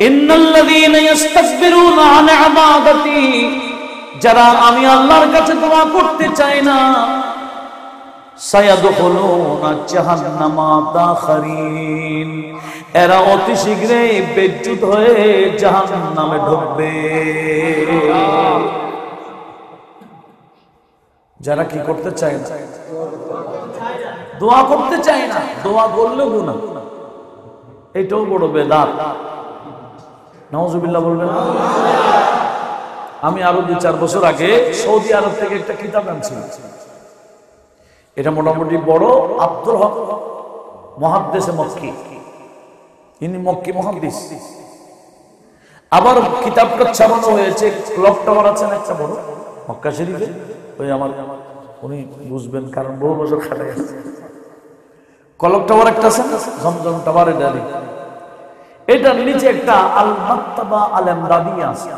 ইন্নাল্লাযীনা ইস্তাকবিরুনা আন ইবাদাতি, যারা আমি আল্লাহর কাছে দোয়া করতে চাই না, সায়াদখুলুনা জাহান্নামা দাখিরিন, এরা অতি শীঘ্রই বেজ্জুত হয়ে জাহান্নামে ঢুকবে। যারা কি করতে চায় না, দোয়া করতে চায় না, দোয়া করলেও গুনাহ, এটাও বড় বেদাত। নাউজুবিল্লাহ বলবেন না? আমি আরো 2-4 বছর আগে সৌদি আরব থেকে একটা কিতাব আনছিলাম। এটা মোটামুটি বড়, আব্দুল হক মুহাদ্দিসে মক্কি, ইনি মক্কি মুহাদ্দিস। আবার কিতাবটা ছাপানো হয়েছে, ক্লক টাওয়ার আছে না একটা বড় মক্কা শরীফে, ওই আমার উনি বুঝবেন কারণ বহু বছর খাটাই আছে। ক্লক টাওয়ার একটা আছে না, জমজম টাওয়ার, এটার নিচে একটা আল মাকতাবা আল ইমদাদিয়া আছে,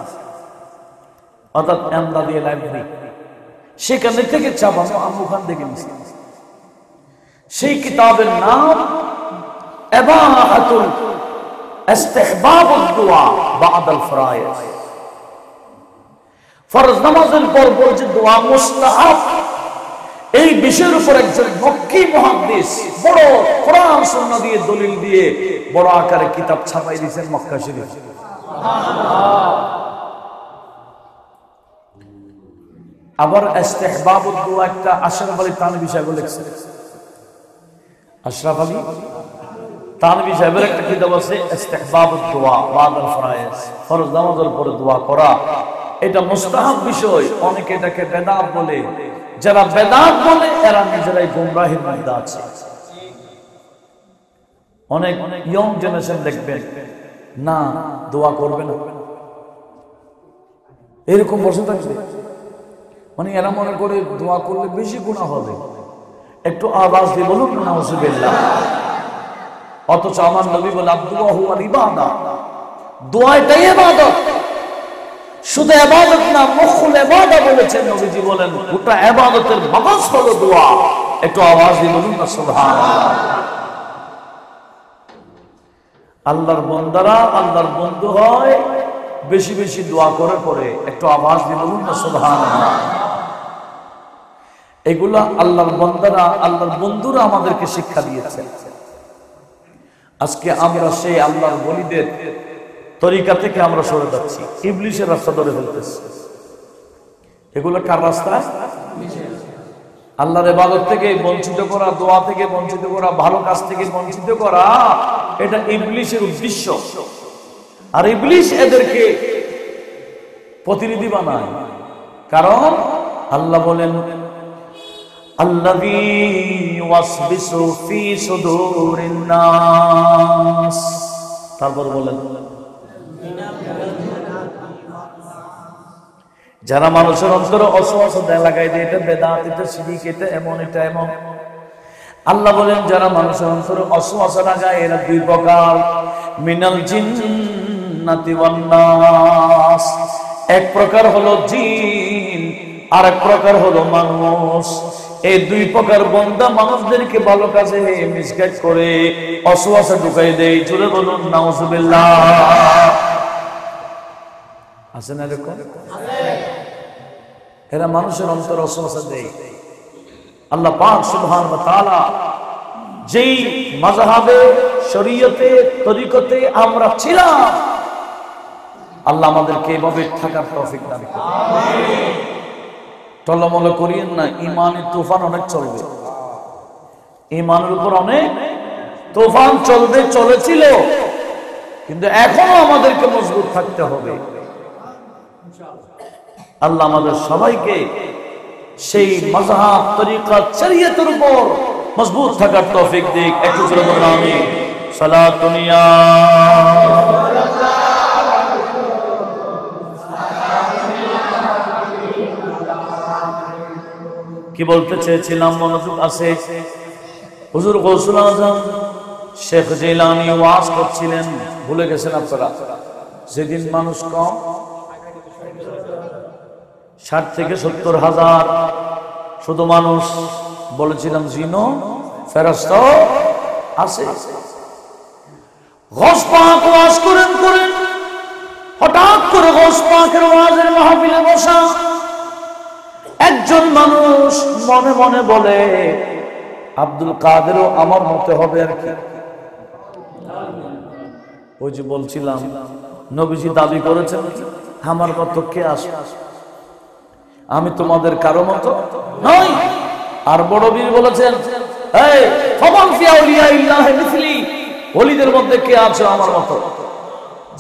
অর্থাৎ ইমদাদিয়া লাইব্রেরি, সেখানে থেকে ছাপানো, আমি ওখান থেকে নিয়েছি। সেই কিতাবের নাম ইবাহাতুল ইস্তিহবাবুদ দুআ বা'দাল ফরায়েজ, ফরজ নামাজের পর পর যে দোয়া মুস্তাহাব, এই বিষয়ের উপর একজন মক্কি মুহাদ্দিস বড় কোরআন সুন্নাহ দিয়ে দলিল দিয়ে বড় আকারে কিতাব ছাপাই দিয়েছেন মক্কা শরীফ। আবার ইস্তিহবাবুদ দুআ একটা আশরাফ আলী তানভী সাহেব লিখছেন। আশরাফ আলী তানভী সাহেবের একটা কিতাব আছে ইস্তিহবাবুদ দুআ বা'দাল ফরায়েজ, ফরজ নামাজের পরে দোয়া করা। এটা মুস্তাহাব বিষয়, অনেকে এটাকে বেদাত বলে। যারা বেদাত বলে এরা নিজেরাই গোমরাহির মধ্যে আছে। অনেক ইয়ং জেনারেশন দেখবেন না দোয়া করবে না, এরকম বসে থাকবে। মানে এরা মনে করে দোয়া করলে বেশি গুনাহ হবে। একটু আওয়াজ দিয়ে বলুন নাউজুবিল্লাহ। অথচ আমার নবী বলে আদ-দুআউ ওয়াল ইবাদা, দোয়া এটাই ইবাদত। শুধু ইবাদত না, মুখুল ইবাদা বলেছেন নবীজি, বলেন গোটা ইবাদতের মগজ হলো দোয়া। একটু আওয়াজ দিয়ে বলুন না সুবহানাল্লাহ। আল্লাহর বান্দারা আল্লাহর বন্ধু হয় বেশি বেশি দোয়া করে পড়ে। একটু আওয়াজ দিয়ে বলুন না সুবহানাল্লাহ। এগুলা আল্লাহর বান্দারা আল্লাহর বন্ধুরা আমাদেরকে শিক্ষা দিয়েছে। আজকে আমরা সেই আল্লাহর ওলিদের তরিকা থেকে আমরা সরে যাচ্ছি, ইবলিসের রাস্তা ধরে ফেলতেছি। এগুলো কার রাস্তা? আল্লাহর ইবাদত থেকে বঞ্চিত করা, দোয়া থেকে বঞ্চিত করা, ভালো কাজ থেকে বঞ্চিত করা, এটা ইবলিসের উদ্দেশ্য। আর ইবলিস এদেরকে প্রতিনিধি বানায়। কারণ আল্লাহ বলেন আল্লাযী ইউওয়াসবিসু ফী সুদুরিন নাস, তারপর বলেন যারা মানুষের অন্তরে অসওয়াসা লাগাই দেয়, এটা বেদাত, এটা শিরক, এটা এমন, এটা এমন। আল্লাহ বলেন যারা মানুষের অন্তরে অসওয়াসা লাগায় এরা দুই প্রকার, মিনাল জিন্নাতি ওয়ান নাস। এক প্রকার হলো জিন, আর এক প্রকার হলো মানুষ। এই দুই প্রকার বান্দা মানুষদেরকে ভালো কাজে মিসগাইড করে অসওয়াসা ঢুকাই দেয়। জোরে বলুন নাউজুবিল্লাহ। আছে না এরকম? এরা মানুষের অন্তর অসওয়াসা দেয়। আল্লাহ পাক সুবহানাহু ওয়া তাআলা যেই মাযহাবে, শরীয়তে, তরিকতে আমরা ছিলাম, আল্লাহ আমাদেরকে এভাবে থাকার তৌফিক দান করুন। আমিন। টলমল করিয়েন না, ঈমানের তুফান অনেক চলবে। ঈমানের উপর অনেক তুফান চলবে, চলেছিল, কিন্তু এখনো আমাদেরকে মজবুত থাকতে হবে। আল্লাহ আমাদের সবাইকে সেই মাযহাব, তরিকত, শরীয়তের উপর মজবুত থাকার তৌফিক দিক। একটু জোরে বলুন আমিন। সালাতুন ইয়া কি বলতে চেয়েছিলাম, মনোযোগ আছে। হুজুর গৌসুল আজম শেখ জিলানী ওয়াজ করছিলেন, ভুলে গেছেন আপনারা? যেদিন মানুষ কম, 60 থেকে 70 হাজার শুধু মানুষ, বলেছিলাম জিনো ফেরেশতা আছে। গৌস পাক ওয়াজ করেন, হঠাৎ করে গৌস পাকের ওয়াজের মাহফিলে বসা একজন মানুষ মনে মনে বলে আব্দুল কাদেরও আমার মতে হবে আর কি। ওই যে বলছিলাম নবীজি দাবি করেছেন আমার মতো কে আসে, আমি তোমাদের কারো মতো নই। আর বড় বীর বলেছেন এই ফামান ফি আউলিয়াইল্লাহি মিসলি, ওলিদের মধ্যে কে আছে আমার মতো।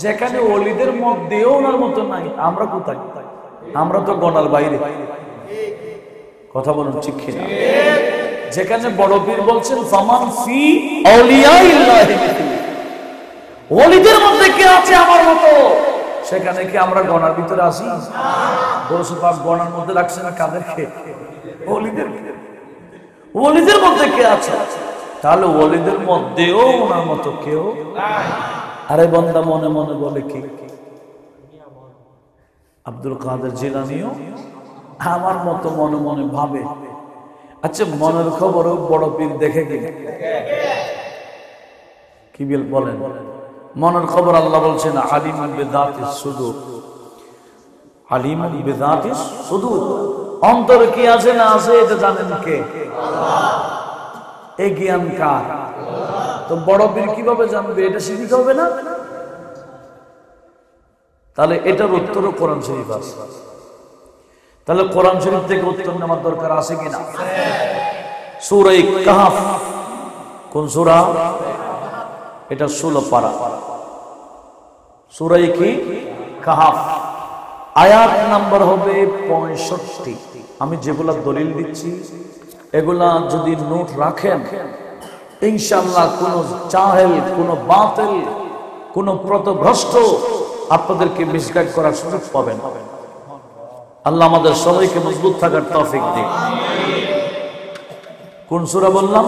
যেখানে ওলিদের মধ্যেও ওনার মতো নাই, আমরা কোথায়? আমরা তো গণার বাইরে। কথা বলুন ঠিক কিনা? যেখানে বড় পীর বলছেন ফামান ফি আউলিয়াইল্লাহি মিসলি, ওলিদের মধ্যে কে আছে আমার মতো, সেখানে কি আমরা গণার ভিতরে আছি? গৌস পাক গণার মধ্যে রাখছে না কাদেরকে? ওলিদেরকে। ওলিদের মধ্যে কে আছে? তাহলে ওলিদের মধ্যেও ওনার মতো কেউ নাই। আরে বান্দা মনে মনে বলে কি আব্দুল কাদের জিলানীও আমার মতো মনে মনে ভাবে। আচ্ছা মনের খবরও বড় পীর দেখে কি? কি বলেন? মনের খবর আল্লাহ বলছেন আলিমুল বিযাতিস সুদূর, আলিমুল বিযাতিস সুদূর। অন্তরে কি আছে না আছে এটা জানেন কে? আল্লাহ। এই জ্ঞান কার? তো বড় পীর কিভাবে জানবে? এটা শিখতে হবে না? তাহলে এটার উত্তরও কোরআন শরীফ আছে। তাহলে কোরআন শরীফ থেকে উত্তর নেওয়ার দরকার আছে কিনা? সূরা কাহফ। কোন সূরা? এটা 16 পারা। সূরা কি? কাহফ। আয়াত নাম্বার হবে 65। আমি যেগুলা দলিল দিচ্ছি এগুলা যদি নোট রাখেন ইনশাআল্লাহ কোন জাহেল, কোন বাতিল, কোন পথভ্রষ্ট আপনাদেরকে মিসগাইড করার সুযোগ পাবেন। আল্লাহ আমাদের সবাইকে মজবুত থাকার তৌফিক দিন। কোন সূরা বললাম?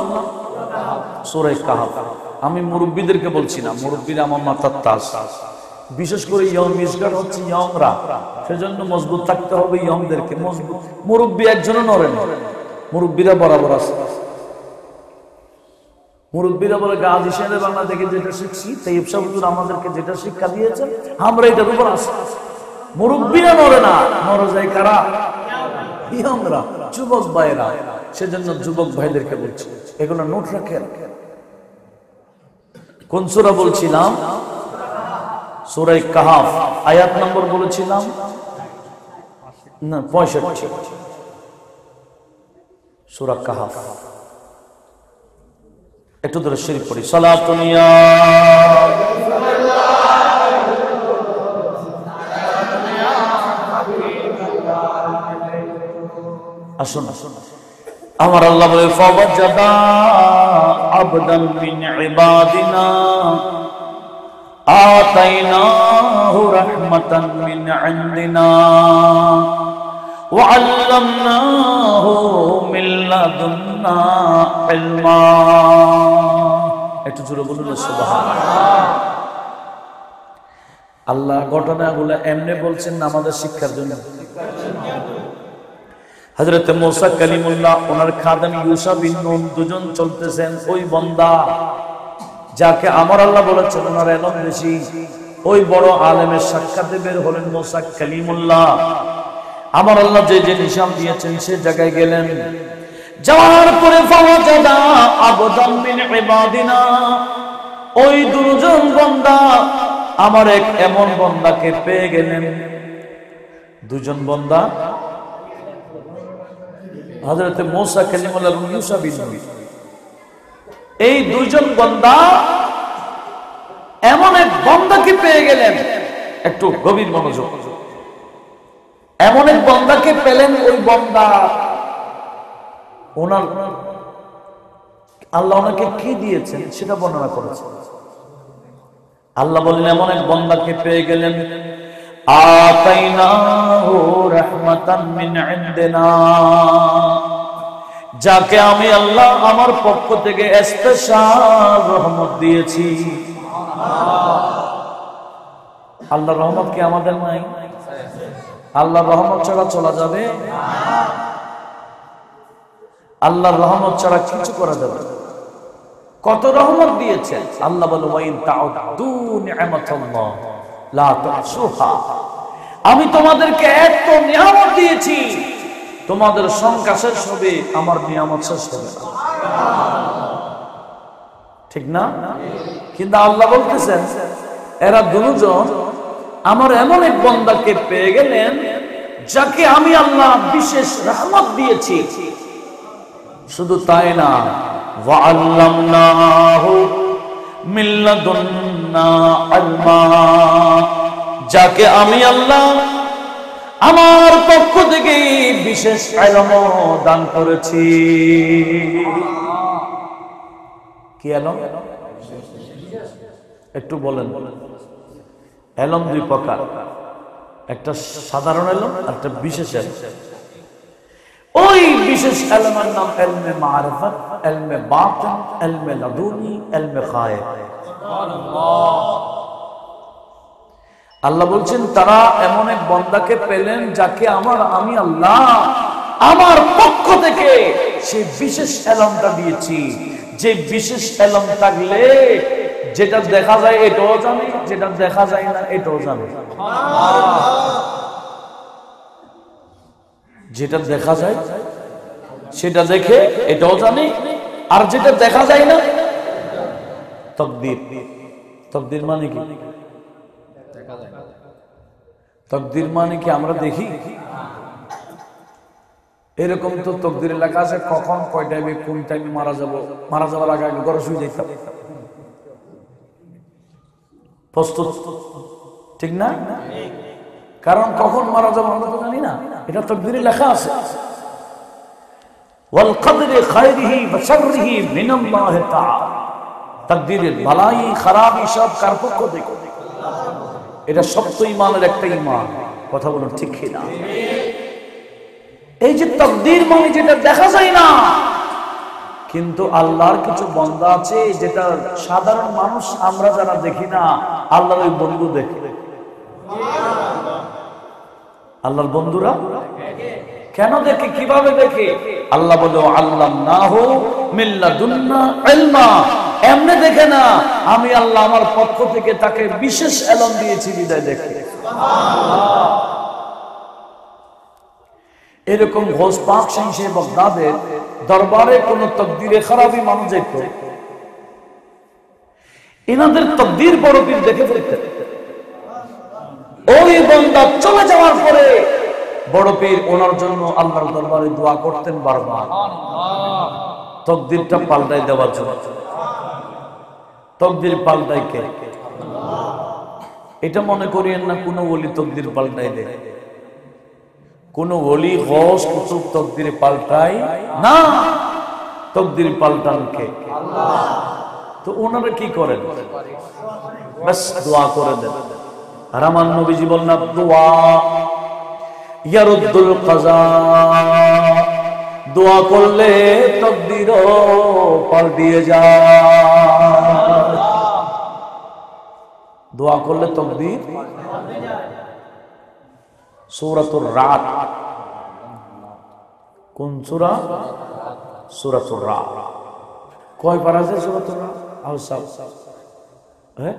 সূরা কাহফ। আমি মুরব্বীদেরকে বলছি না, মুরব্বীরা আমার মাথার তাজ। বিশেষ করে ইয়ং মিসগাইড হচ্ছে ইয়ংরা, সেজন্য মজবুত থাকতে হবে ইয়ংদেরকে। মজবুত মুরব্বী একজনও নড়ে না, মুরব্বীরা বরাবর আছে। মুরব্বীরা বলে গাজী সাহেব বাংলা থেকে যেটা শিখছি, তাইয়্যিব সাহেব হুজুর আমাদেরকে যেটা শিক্ষা দিয়েছেন আমরা এটার উপর আছি। মুরব্বীরা নড়ে না, নড়ে যায় কারা? ইয়ংরা, যুবক ভাইরা। সেজন্য যুবক ভাইদেরকে বলছি এগুলো নোট রাখেন। কোন সূরা বলছিলাম? সূরা কাহফ। আয়াত নম্বর বলেছিলাম না 65। সূরা কাহফ। একটু ধরে শরীফ পড়ি। সালাতুন ইয়া আসুন আমার আল্লাহ বলে ফাওয়াজাদা আবদান মিন ইবাদিনা আতাইনাহু রাহমাতান মিন ইনদিনা ওয়া আল্লামনাহু মিন লাদুন্না ইলমা। একটু জোরে বলুন সুবহানাল্লাহ। আল্লাহ ঘটনাগুলো এমনি বলছেন না আমাদের শিক্ষার জন্য। হযরত মুসা কালিমুল্লাহ ওনার খাদেম ইউসা বিন নুন দুজন চলতেছেন। ওই বান্দা যাকে আমার আল্লাহ বলেছেন ওনার ইলম বেশি, ওই বড় আলেমের সাক্ষাতে বের হলেন মুসা কালিমুল্লাহ। আমার আল্লাহ যে যে নিশান দিয়েছেন সে জায়গায় গেলেন। যাওয়ার পরে ফাওয়াজাদা আবদান মিন ইবাদিনা, ওই দুজন বান্দা আমার এক এমন বান্দাকে পেয়ে গেলেন। দুজন বান্দা হযরত মুসা কালিমুল্লাহ এবং ইউসা বিন নুন, এই দুইজন বান্দা এমন এক বান্দাকে পেয়ে গেলেন। একটু গভীর মনোযোগ। এমন এক বান্দাকে পেলেন, ওই বান্দা ওনার আল্লাহ ওনাকে কি দিয়েছেন সেটা বর্ণনা করেছেন। আল্লাহ বলেন এমন এক বান্দাকে পেয়ে গেলেন আতাইনাহু রাহমাতান মিন ইনদিনা, যাকে আমি আল্লাহ আমার পক্ষ থেকে স্পেশাল রহমত দিয়েছি। আল্লাহর রহমত কি আমাদের নাই? আল্লাহর রহমত ছাড়া চলা যাবে? আল্লাহর রহমত ছাড়া কিছু করা যাবে না। কত রহমত দিয়েছেন আল্লাহ বলে ওয়াইন তাউদ্দু নি'মাতাল্লাহ লা তুহসুহা। আমি তোমাদেরকে এত নিয়ামত দিয়েছি, তোমাদের সংখ্যা শেষ হবে, আমার নিয়ামত শেষ হবে না। ঠিক না? কিন্তু আল্লাহ বলতেছেন এরা দুজন আমার এমন এক বান্দাকে পেয়ে গেলেন যাকে আমি আল্লাহ বিশেষ রহমত দিয়েছি। শুধু তাই না, ওয়া আল্লামনাহু মিন লাদুন্না ইলমা, যাকে আমি আল্লাহ আমার পক্ষ থেকে বিশেষ ইলম দান করেছি। কি ইলম? একটু বলেন। ইলম দুই প্রকার, একটা সাধারণ ইলম আর একটা বিশেষ ইলম। ওই বিশেষ ইলমের নাম ইলমে মারিফাত, ইলমে বাতিন, ইলমে লাদুনি, ইলমে গায়ব। আল্লাহ বলছেন তারা এমন এক বান্দাকে পেলেন যাকে আমি আল্লাহ আমার পক্ষ থেকে সেই বিশেষ ইলমটা দিয়েছি। যে বিশেষ ইলম থাকলে যেটা দেখা যায় এটাও জানে, যেটা দেখা যায় না এটাও জানে। যেটা দেখা যায় সেটা দেখে এটাও জানে, আর যেটা দেখা যায় না তাকদীর। তাকদীর মানে কি? তাকদীর মানে কি আমরা দেখি? এরকম তো তাকদীরে লেখা আছে কখন কয় টাইমে কোন টাইমে মারা যাব, মারা যাওয়ার আগে আগে ঘরে শুয়ে যেতাম। প্রস্তুত? ঠিক না? কারণ কখন মারা যাবো আমরা তো জানি না, এটা তাকদীরে লেখা আছে। ওয়াল কদরি খায়রিহি ওয়া শাররিহি মিনাল্লাহি তাআলা, তাকদীরের ভালাই খারাপই সব কার পক্ষ থেকে? এটা সত্য ঈমানের একটা ঈমান। কথা বলুন ঠিক কি না? এই যে তাকদীর মানে যেটা দেখা যায় না, কিন্তু আল্লাহর কিছু বান্দা আছে যেটা সাধারণ মানুষ আমরা যারা দেখি না, আল্লাহর ওই বন্ধু দেখে। আল্লাহর বন্ধুরা কেন দেখে? কিভাবে দেখে? আল্লাহ বলে আল্লামনাহু মিন লাদুন্না ইলমা। এমনি দেখে না, আমি আল্লাহ আমার পক্ষ থেকে তাকে বিশেষ ইলম দিয়েছি বিদায় দেখে। এরকম গৌস পাক শাহ বাগদাদের দরবারে কোন তাকদীরে খারাপি মানুষ যেত, এনাদের তাকদীর বড় পীর দেখে ফেলতেন। ওই বান্দা চলে যাওয়ার পরে বড় পীর ওনার জন্য আল্লাহর দরবারে দোয়া করতেন বারবার, তাকদীরটা পাল্টাই দেওয়ার জন্য। তাকদীর পাল্টাই কে? এটা মনে করিয়েন না কোন ওলি তাকদীর পাল্টাই দেয়। কোন ওলি গৌস কুতুব তাকদীর পাল্টায় না, তাকদীর পাল্টান কে? আল্লাহ। তো ওনারা কি করেন? বাস দোয়া করে দেন। আর আমার নবীজি বললেন দোয়া ইয়ারুদ্দুল কাযা, দোয়া করলে তাকদীরও পাল্টিয়ে যায়। দোয়া করলে তাকদীর পাল্টে যায়। সূরাতুর রাদ। কোন সূরা? সূরাতুর রাদ। কয় পারা আছে সূরাতুর রাদ? আউসাব হ্যাঁ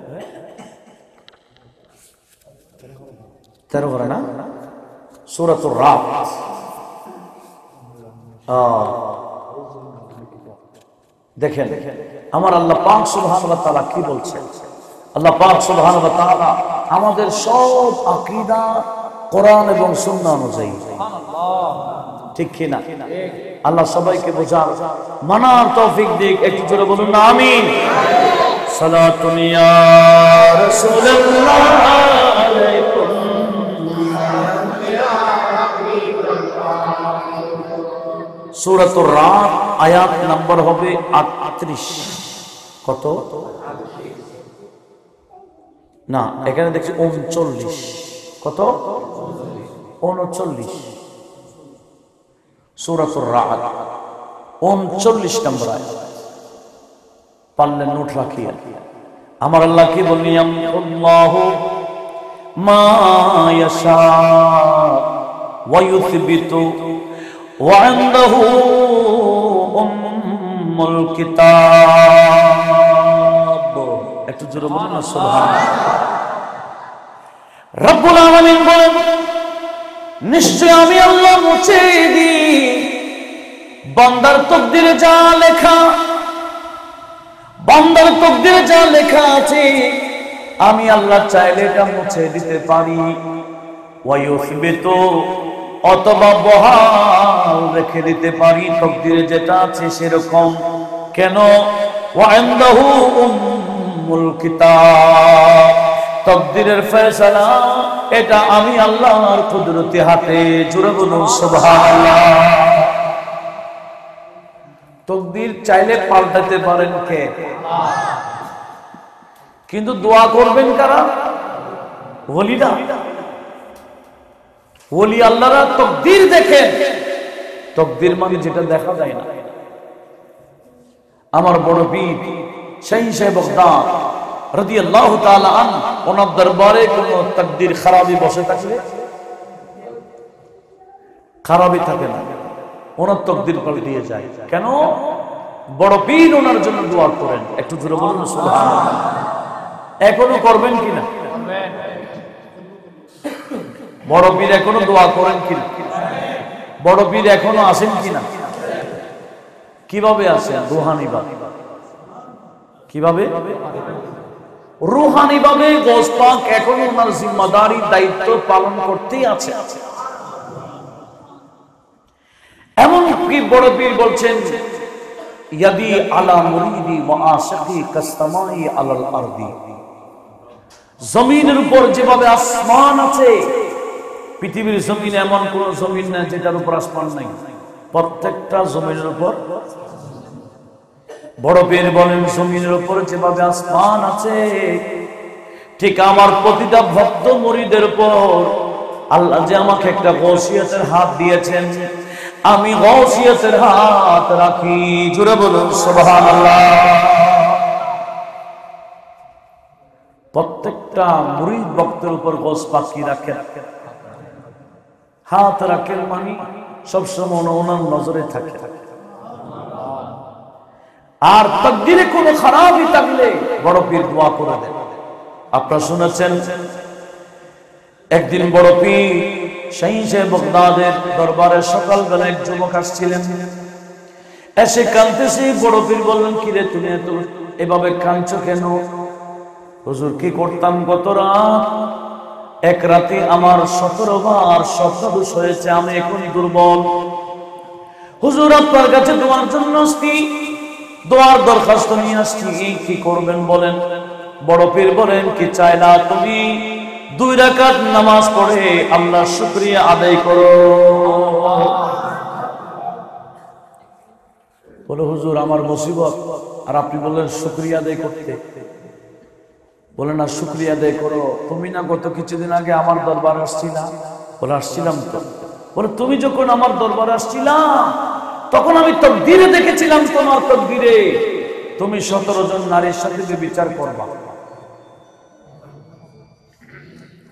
13 পারা না? সূরাতুর রাদ। দেখেন আমার আল্লাহ পাক সুবহানাহু ওয়া তাআলা কি বলছেন। আল্লাহ পাক সুবহানাহু ওয়া তাআলা আমাদের সব আকীদা কোরআন এবং সুন্নাহ অনুযায়ী, ঠিক কি না? আল্লাহ সবাইকে বোঝার মানার তৌফিক দিক। একটু জোরে বলুন না আমিন। সালাতুন ইয়া রাসূলুল্লাহ আলাইকুম সূরাতুর রাদ আয়াত নাম্বার হবে 38। কত? না, এখানে দেখছি 39। কত? 39। সূরাতুর রাদ 39 নম্বর আয়াত। পারলে নোট রাখিয়া। আমার আল্লাহ কি বললেন? আল্লাহু মা ইয়াশা ওয়া ইউসবিতু ওয়া ইনদাহু উম্মুল কিতাব। একটু জোরে বলুন না সুবহানাল্লাহ। রব্বুল আলামিন বলেন নিশ্চয় আমি আল্লাহ মুছে দিই বান্দার তাকদীরে যা লেখা, বান্দার তাকদীরে যা লেখা আছে আমি আল্লাহ চাইলে এটা মুছে দিতে পারি। ওয়া ইউসবিতু, অথবা বহাল রেখে দিতে পারি তাকদীরে যেটা আছে সেরকম। কেন? ওয়া ইনদাহু উম্মুল কিতাব, তাকদীরের ফয়সালা এটা আমি আল্লাহর কুদরতি হাতে। জোরে বলুন সুবহানাল্লাহ। তাকদীর চাইলে পাল্টাতে পারেন কে? কিন্তু দোয়া করবেন কারা? ওলিরা। ওলি আল্লাহরা তাকদীর দেখেন। তাকদীর মানে যেটা দেখা যায় না। আমার বড় পীর শাহ বাগদাদ রাদিয়াল্লাহু তাআলা আনহু, ওনার দরবারে কোন তাকদীর খারাপি বসে থাকলে খারাপই থাকে না, ওনার তাকদীর পাল্টিয়ে যায়। কেন? বড় পীর ওনার জন্য দোয়া করেন। একটু জোরে বলুন সুবহানাল্লাহ। এখনো করবেন কিনা? বড় পীর এখনো দোয়া করেন কিনা? বড় পীর এখনো আসেন কিনা? কিভাবে আসেন? রুহানি ভাবে। কিভাবে? রুহানি ভাবে। গৌস পাক এখনো ওনার জিম্মাদারি দায়িত্ব পালন করতেই আছে। এমন কি বড় পীর বলছেন ইয়াদি আলা মুরিদি ওয়া আশিকি কাসমাই আলাল আরদি। জমিনের উপর যেভাবে আসমান আছে, পৃথিবীর জমিনে এমন কোন জমিন নাই যেটার উপর আসমান নাই। প্রত্যেকটা জমিনের উপর। বড় পীর বলেন জমিনের উপর যেভাবে আসমান আছে ঠিক আমার প্রতিটা ভক্ত মুরিদের উপর আল্লাহ যে আমাকে একটা গৌসিয়তের হাত দিয়েছেন, আমি গৌসিয়তের হাত রাখি। জোরে বলুন সুবহানাল্লাহ। প্রত্যেকটা মুরিদ ভক্তের উপর গৌস পাক কি রাখেন? হাত রাখেন, মানে সবসময় ওনার নজরে থাকে। আর তাকদীরে কোনো খারাপই থাকলে বড় পীর দোয়া করে দেন। আপনারা শুনেছেন একদিন বড় পীর শাহী বাগদাদের দরবারে সকালবেলা এক যুবক আসছিলেন, এসে কাঁদতেছে। বড় পীর বললেন, কিরে তুমি এত এভাবে কাঁদছো কেন? হুজুর কি করতাম, গত রাত এক রাতে আমার 17 বার স্বপ্নদোষ হয়েছে, আমি এখন দুর্বল। হুজুর আপনার কাছে দোয়ার জন্য আসছি, দোয়ার দরখাস্ত নিয়ে আসছি, কি করবেন বলেন? বড় পীর বলেন, কি চাই না, তুমি 2 রাকাত নামাজ পড়ে আল্লাহর শুকরিয়া আদায় করো। বলে হুজুর আমার মুসিবত, আর আপনি বললেন শুকরিয়া আদায় করতে। বলে না, শুকরিয়া আদায় করো। তুমি না গত কিছুদিন আগে আমার দরবার আসছিলা? বলে আসছিলাম তো। বলে তুমি যখন আমার দরবার আসছিলা তখন আমি তাকদীরে দেখেছিলাম, তোমার তাকদীরে তুমি 17 জন নারীর সাথে বিচার করবা।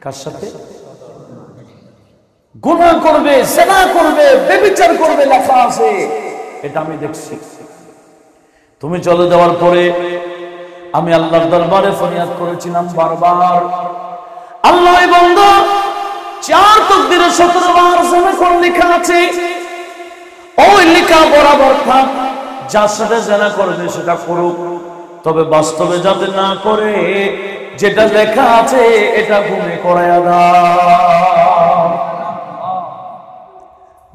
কার সাথে? গুনাহ করবে, জিনা করবে, ব্যভিচার করবে লেখা আছে, এটা আমি দেখছি। তুমি চলে যাওয়ার পরে আমি আল্লাহর দরবারে ফরিয়াদ করেছিলাম বারবার, আল্লাহ বান্দা 4 তাকদীরে 17 বার জিনা করে লেখা আছে, ওই লেখা বরাবর থাক, যার সাথে জিনা করবে সেটা করুক, তবে বাস্তবে যাতে না করে, যেটা লেখা আছে এটা গুণে করায়া দাও।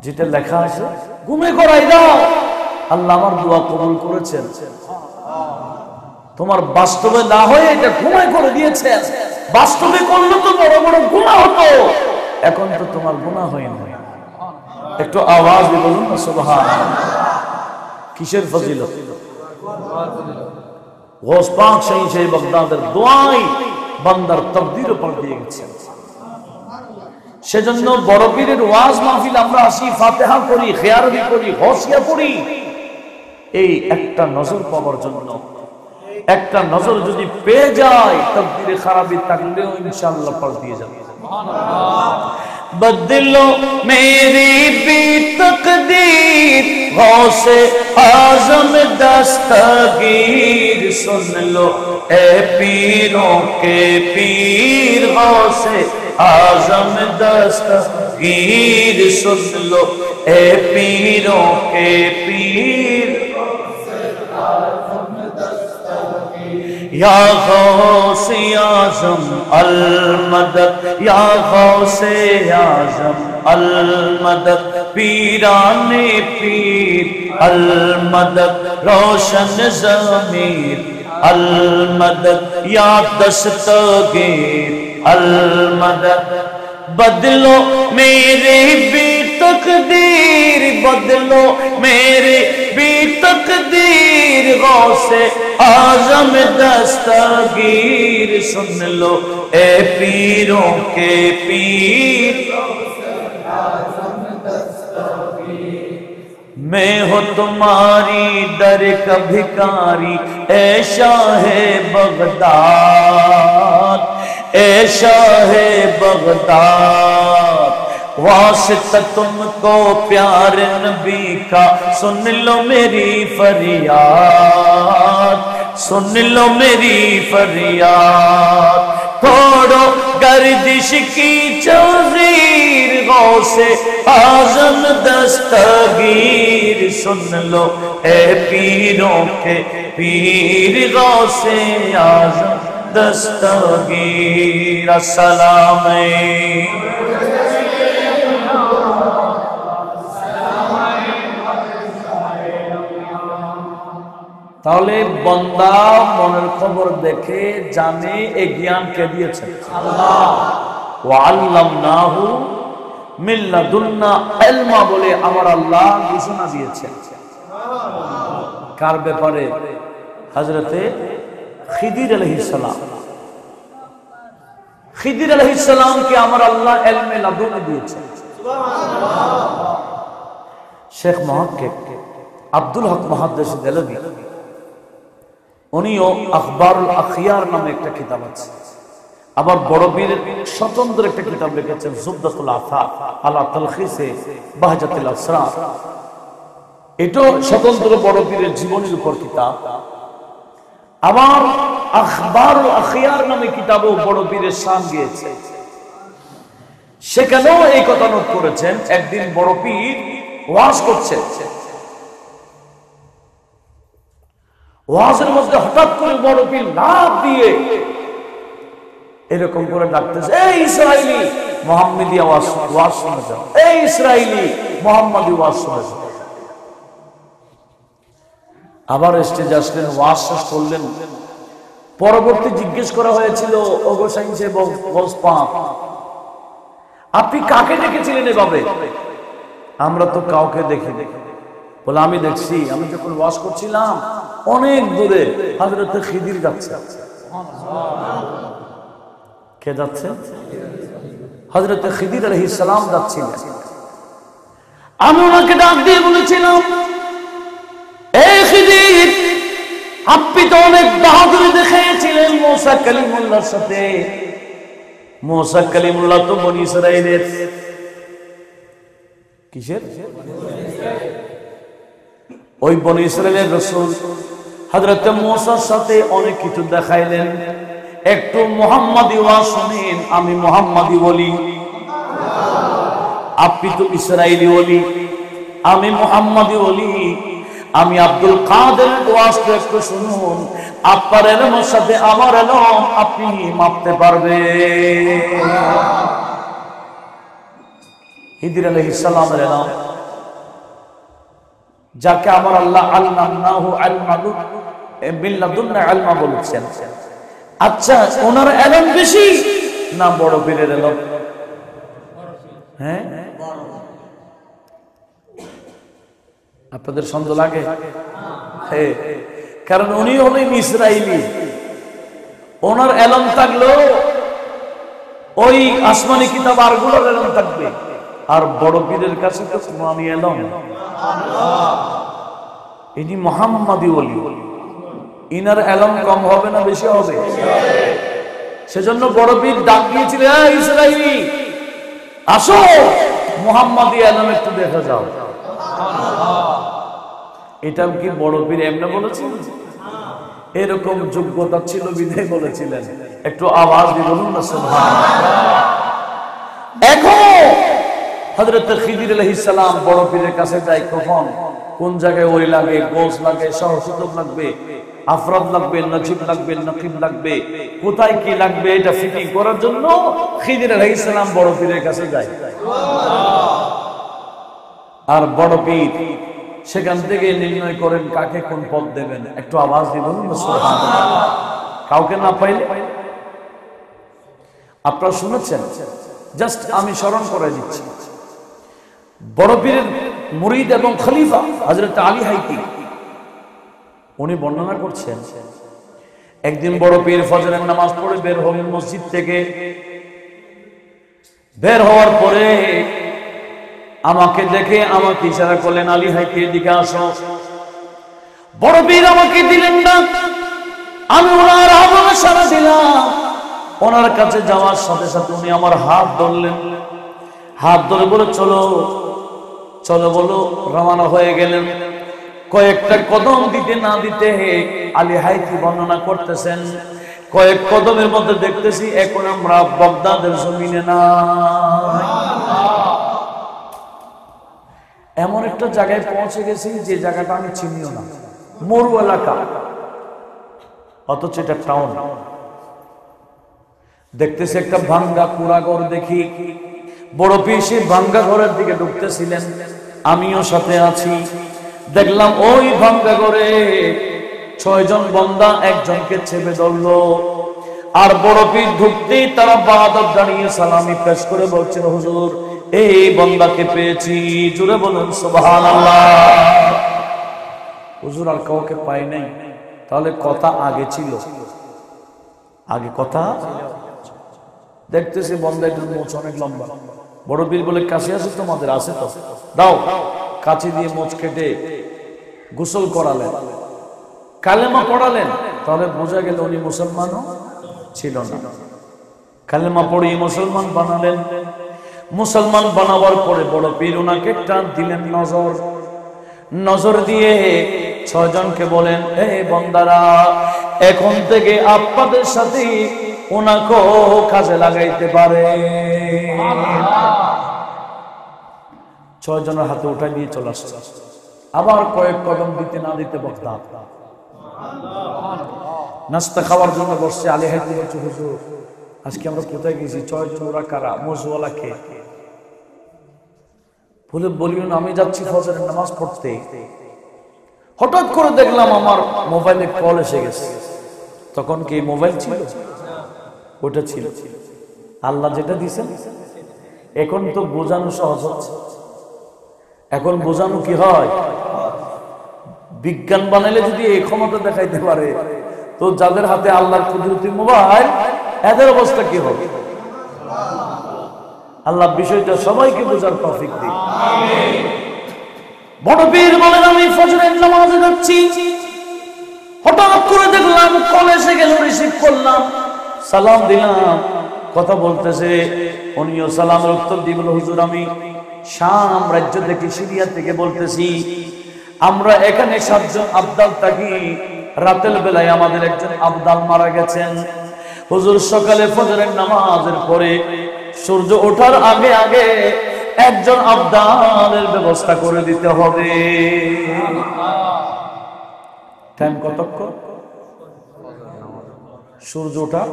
যেটা লেখা আছে গুণে করাই দাও। আল্লাহ আমার দোয়া কবুল করেছেন। তোমার বাস্তবে না হয়ে এটা গুনাহ করে দিয়েছেন। বাস্তবে করলে তো বড় বড় গুনাহ হতো, এখন তো তোমার গুনাহ হয় না। একটু আওয়াজ দিয়ে বলুন না সুবহানাল্লাহ। কিসের ফজিলত? গৌস পাক শাহী বাগদাদের দোয়াই বান্দার তাকদীর উপর দিয়ে গেছেন। সেজন্য বড় পীরের ওয়াজ মাহফিল আমরা আসি, ফাতিহা করি, খেয়ারবি করি, গৌসিয়া পড়ি, এই একটা নজর পাওয়ার জন্য। একটা নজর যদি পেয়ে যায়, তাকদীরে খারাপই থাকলেও ইনশাআল্লাহ পাশ দিয়ে যাবে। बदलो मेरी भी तकदीर, गौसे आज़म दस्तगीर, सुन लो ए पीरों के पीर, गौसे आज़म दस्तगीर, सुन लो ए पीरों के पीर, या गौसे आज़म अल मदद, या गौसे आज़म अल मदद, पीराने पीर अल मदद, रोशन ज़मीर अल मदद, या दस्तगीर अल मदद। बदलो मेरे भी तकदीर, बदलो मेरे भी तकदीर, गौसे आज़म दस्तगीर, सुन लो ए पीरों के पीर, मैं हो तुम्हारी दर का भिखारी, ए शाहे बगदाद, ए शाहे बगदाद, वास्ता तुमको प्यार नबी का, सुन लो मेरी फरियाद, सुन लो मेरी फरियाद, छोड़ो गर्दिश की चौजीर, गौसे आज़म दस्तगीर, सुन लो ए पीरों के पीर, गौसे आज़म दस्तगीर। अस्सलाम তাহলে বান্দা মনের খবর দেখে জানে এই জ্ঞান কে দিয়েছেন? আল্লাহ। ওয়া আল্লামনাহু মিল্লাদুন্না ইলমা বলে আমার আল্লাহ ঘোষণা দিয়েছেন। কার ব্যাপারে? হযরতে খিদির আলাইহিস সালাম। খিদির আলাইহিস সালামকে আমার আল্লাহ ইলমে লাদুনি দিয়েছেন। সুবহানাল্লাহ। শেখ মুহাক্কিক আব্দুল হক মুহাদ্দিস দেলভী উনিও আখবারুল আখিয়ার নামে একটা কিতাব আছে। আবার বড় পীরের স্বতন্ত্র একটা কিতাব লিখেছেন জুবদাতুল আফাক আলা তালখিসে বাহজাতুল আসরার। এটাও স্বতন্ত্র বড় পীরের জীবনের উপর কিতাব। আবার আখবারুল আখিয়ার নামে কিতাবও বড় পীরের শান গিয়েছে। সেখানেও এই কথা নোট করেছেন, একদিন বড় পীর ওয়াজ করছেন, ওয়াজের মধ্যে হঠাৎ করে বড় পীর লাফ দিয়ে এরকম করে ডাকতেছে, এই ইসরাইলি মুহাম্মাদি ওয়াজ শুনে যাও, এই ইসরাইলি মুহাম্মাদি ওয়াজ শুনে যাও। আবার স্টেজে আসলেন, ওয়াজ শেষ করলেন। পরবর্তী জিজ্ঞেস করা হয়েছিল, ওগো সাইন সাহেব বসপাপ, আপনি কাকে দেখেছিলেন এভাবে? আমরা তো কাউকে দেখিনি। বলে আমি দেখছি, আমি যখন ওয়াজ করছিলাম অনেক দূরে হযরতে খিদির যাচ্ছে। কে যাচ্ছে? হযরতে খিদির আলাইহিস সালাম যাচ্ছিলেন। আমি ওনাকে ডাক দিয়ে বলেছিলাম, এই খিদির, আপনি তো অনেক বাহাদুরি দেখিয়েছিলেন মুসা কালিমুল্লাহর সাথে। মুসা কালিমুল্লাহ তো বনি ইসরাইলের কিসের? ওই বনি ইসরাইলের রাসূল হযরতে মুসার সাথে অনেক কিছু দেখাইলেন। একটু মুহাম্মাদি ওয়াজ শুনেন, আমি মুহাম্মাদি বলি, আপনি তো ইসরাইলি ওলি, আমি মুহাম্মাদি ওলি। আমি আব্দুল কাদের ওয়াজটা একটু শুনুন, আপনার এলমের সাথে আমার এলম আপনি মাপতে পারবেন। খিদির আলাইহিস সালামের এলম, যাকে আমার আল্লাহ আল্লামনাহু আলমাদু বিল্লাদুন্না ইলমা বলেছেন। আচ্ছা, ওনার এলম বেশি না বড় পীরের এলম? হ্যাঁ, আপনাদের সন্দেহ লাগে? হ্যাঁ, কারণ উনি হলেন ইসরাইলি। ওনার এলম থাকলেও ওই আসমানি কিতাব আরগুলোর এলম থাকবে, আর বড় পীরের কাছে তো কুরআনি এলম। ইনি মুহাম্মাদি ওলি, ইনার এলম কম হবে না বেশি হবে? সেজন্য বড় পীর ডাক দিয়েছিলেন, এই ইসরাইলি আসো, মুহাম্মাদি এলম একটু দেখা যাও। এটা কি বড় পীর এমনি বলেছেন? এরকম যোগ্যতা ছিল বিধায় বলেছিলেন। একটু আওয়াজ দিয়ে বলুন না সুবহানাল্লাহ। এখন হযরত খিদির আলাইহিস সালাম বড় পীরের কাছে যায় কখন? কোন জায়গায় ওই লাগে, গোস লাগে, সহসুতব লাগবে, আফরাদ লাগবে, নজিব লাগবে, নকিব লাগবে, কোথায় কি লাগবে এটা ফিটিং করার জন্য খিদির আলাইহিস সালাম বড় পীরের কাছে যায়। আর বড় পীর সেখান থেকে নির্ণয় করেন কাকে কোন পদ দেবেন। একটু আওয়াজ দিয়ে বলুন না সুবহানাল্লাহ। কাউকে না পাইলে আপনারা শুনেছেন, জাস্ট আমি স্মরণ করে দিচ্ছি। বড় পীরের মুরিদ এবং খলিফা হযরত আলী হাইতি উনি বর্ণনা করছেন, একদিন বড় পীর ফজরের নামাজ পড়ে বের হলেন মসজিদ থেকে। বের হওয়ার পরে আমাকে দেখে আমাকে ইশারা করলেন, আলী হাইতি এদিকে আসো। বড় পীর আমাকে দিলেন না, আমি ওনার আহ্বানে সাড়া দিলাম। ওনার কাছে যাওয়ার সাথে সাথে উনি আমার হাত ধরলেন, হাত ধরে বলে চলো চলো বলো, রওনা হয়ে গেলেন। কয়েকটা কদম দিতে না দিতে আলী হাইতি বর্ণনা করতেছেন, কয়েক কদমের মধ্যে দেখতেছি এখন আমরা বাগদাদের জমিনে না, এমন একটা জায়গায় পৌঁছে গেছি যে জায়গাটা আমি চিনিও না, মরু এলাকা, অথচ এটা টাউন। দেখতেছি একটা ভাঙ্গা কুড়াঘর দেখি। বড় পীর সেই ভাঙ্গা ঘরের দিকে ঢুকতেছিলেন, আমিও সাথে আছি। দেখলাম ওই ভাঙ্গা ঘরে 6 জন বান্দা একজনকে চেপে ধরলো। আর বড় পীর ঢুকতেই তারা বাহাদুর দাঁড়িয়ে সালামি পেশ করে বলছেন, হুজুর এই বান্দাকে পেয়েছি। জোরে বলুন সুবহানাল্লাহ। হুজুর আর কাউকে পাই নাই, তাহলে কথা আগে ছিল, আগে কথা দেখতেছি বন্দাইটার মোচ অনেক লম্বা। বড় বীর বলে কাছে আছে তোমাদের? আছে তো দাও। কাছে দিয়ে মোচ কেটে গোসল করালেন, কালেমা পড়ালেন, তাহলে বোঝা গেল উনি মুসলমানও ছিল না। কালেমা পড়িয়ে মুসলমান বানালেন। মুসলমান বানাবার পরে বড় পীর ওনাকে টান দিলেন নজর। নজর দিয়ে 6 জনকে বলেন, এই বন্দারা, এখন থেকে আপনাদের সাথে ওনাকেও কাজে লাগাইতে পারে। 6 জনের হাতে উঠাই দিয়ে চলে আসছে। আবার কয়েক কদম দিতে না দিতে বক্তা নাস্তা খাওয়ার জন্য বসছে। আলী হাইতে বলছে, হুজুর আজকে আমরা কোথায় গেছি? 6 জন, ওরা কারা? মজওয়ালা কে? বলে বলিউন আমি যাচ্ছি ফজরের নামাজ পড়তে, হঠাৎ করে দেখলাম আমার মোবাইলে কল এসে গেছে। তখন কি মোবাইল ছিল? ওটা ছিল। আল্লাহ যেটা দিয়েছেন। এখন তো বোঝানো সহজ হচ্ছে। এখন বোঝানো কি হয়? বিজ্ঞান বানাইলে যদি এই ক্ষমতা দেখাইতে পারে, তো যাদের হাতে আল্লাহর কুদরতি মোবাইল, এদের অবস্থা কি হবে? আল্লাহ বিষয়টা সবাইকে বোঝার তৌফিক দিক। বড় পীর বলেন, আমি ফজরের নামাজে যাচ্ছি, হঠাৎ করে দেখলাম কল এসে গেল, রিসিভ করলাম, সালাম দিলাম, কথা বলতেছে। উনিও সালামের উত্তর দিয়ে বলল, হুজুর আমি শাম রাজ্য থেকে, সিরিয়া থেকে বলতেছি। আমরা এখানে 7 জন আবদাল থাকি। রাতের বেলায় আমাদের একজন আবদাল মারা গেছেন। হুজুর সকালে ফজরের নামাজের পরে সূর্য ওঠার আগে আগে একজন আবদালের ব্যবস্থা করে দিতে হবে। টাইম কতক্ষণ? সূর্য ওঠা,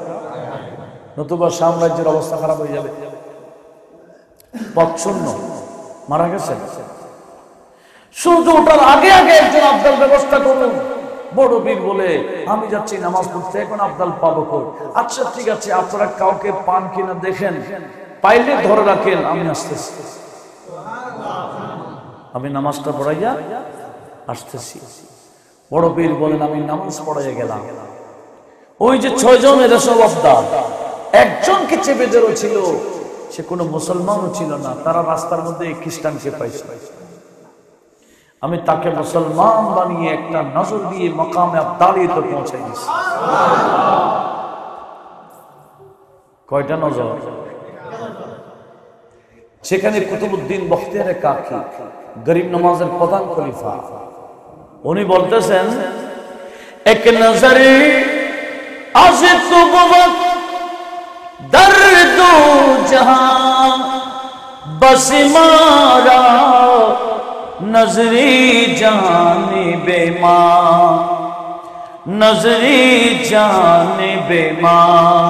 নতুবা সাম্রাজ্যের অবস্থা খারাপ হয়ে যাবে। পছন্দ মারা গেছে, সূর্য ওঠার আগে আগে একজন আবদাল ব্যবস্থা করুন। বড় পীর বলে, আমি যাচ্ছি নামাজ পড়তে, এখন আবদাল পাবো কই? আচ্ছা ঠিক আছে, আপনারা কাউকে পান কিনা দেখেন, পাইলে ধরে রাখেন, আমি আসতেছি। আমি নামাজটা পড়াইয়া আসতেছি। বড় পীর বলেন, আমি নামাজ পড়াইয়া গেলাম। ওই যে 6 জন, এরা সব আবদাল। একজনকে চেপে ধরেছিল, সে কোনো মুসলমানও ছিল না। তারা রাস্তার মধ্যে খ্রিস্টানকে পাইছে। আমি তাকে মুসলমান বানিয়ে একটা নজর দিয়ে মাকামে আবদালিয়তে পৌঁছাই দিয়েছি। কয়টা নজর? সেখানে কুতুবউদ্দিন বখতিয়ার কাকি, গরিব নওয়াজের প্রধান খলিফা, উনি বলতেছেন, এক নজরে আশিক বহুত দর্দ জাহান বস মারা नजरी जानिबे मां, नजरी जानिबे मां,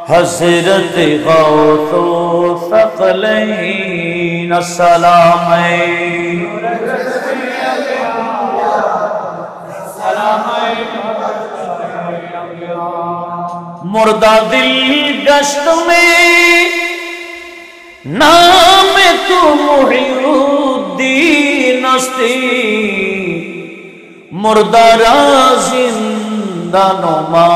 हजरत गौसो सकलैन सलामैन। मुर्दा दिल गश्त में नाम तू मुहिउद्दीन अस्ती, मुर्दारा जिंदा नुमा,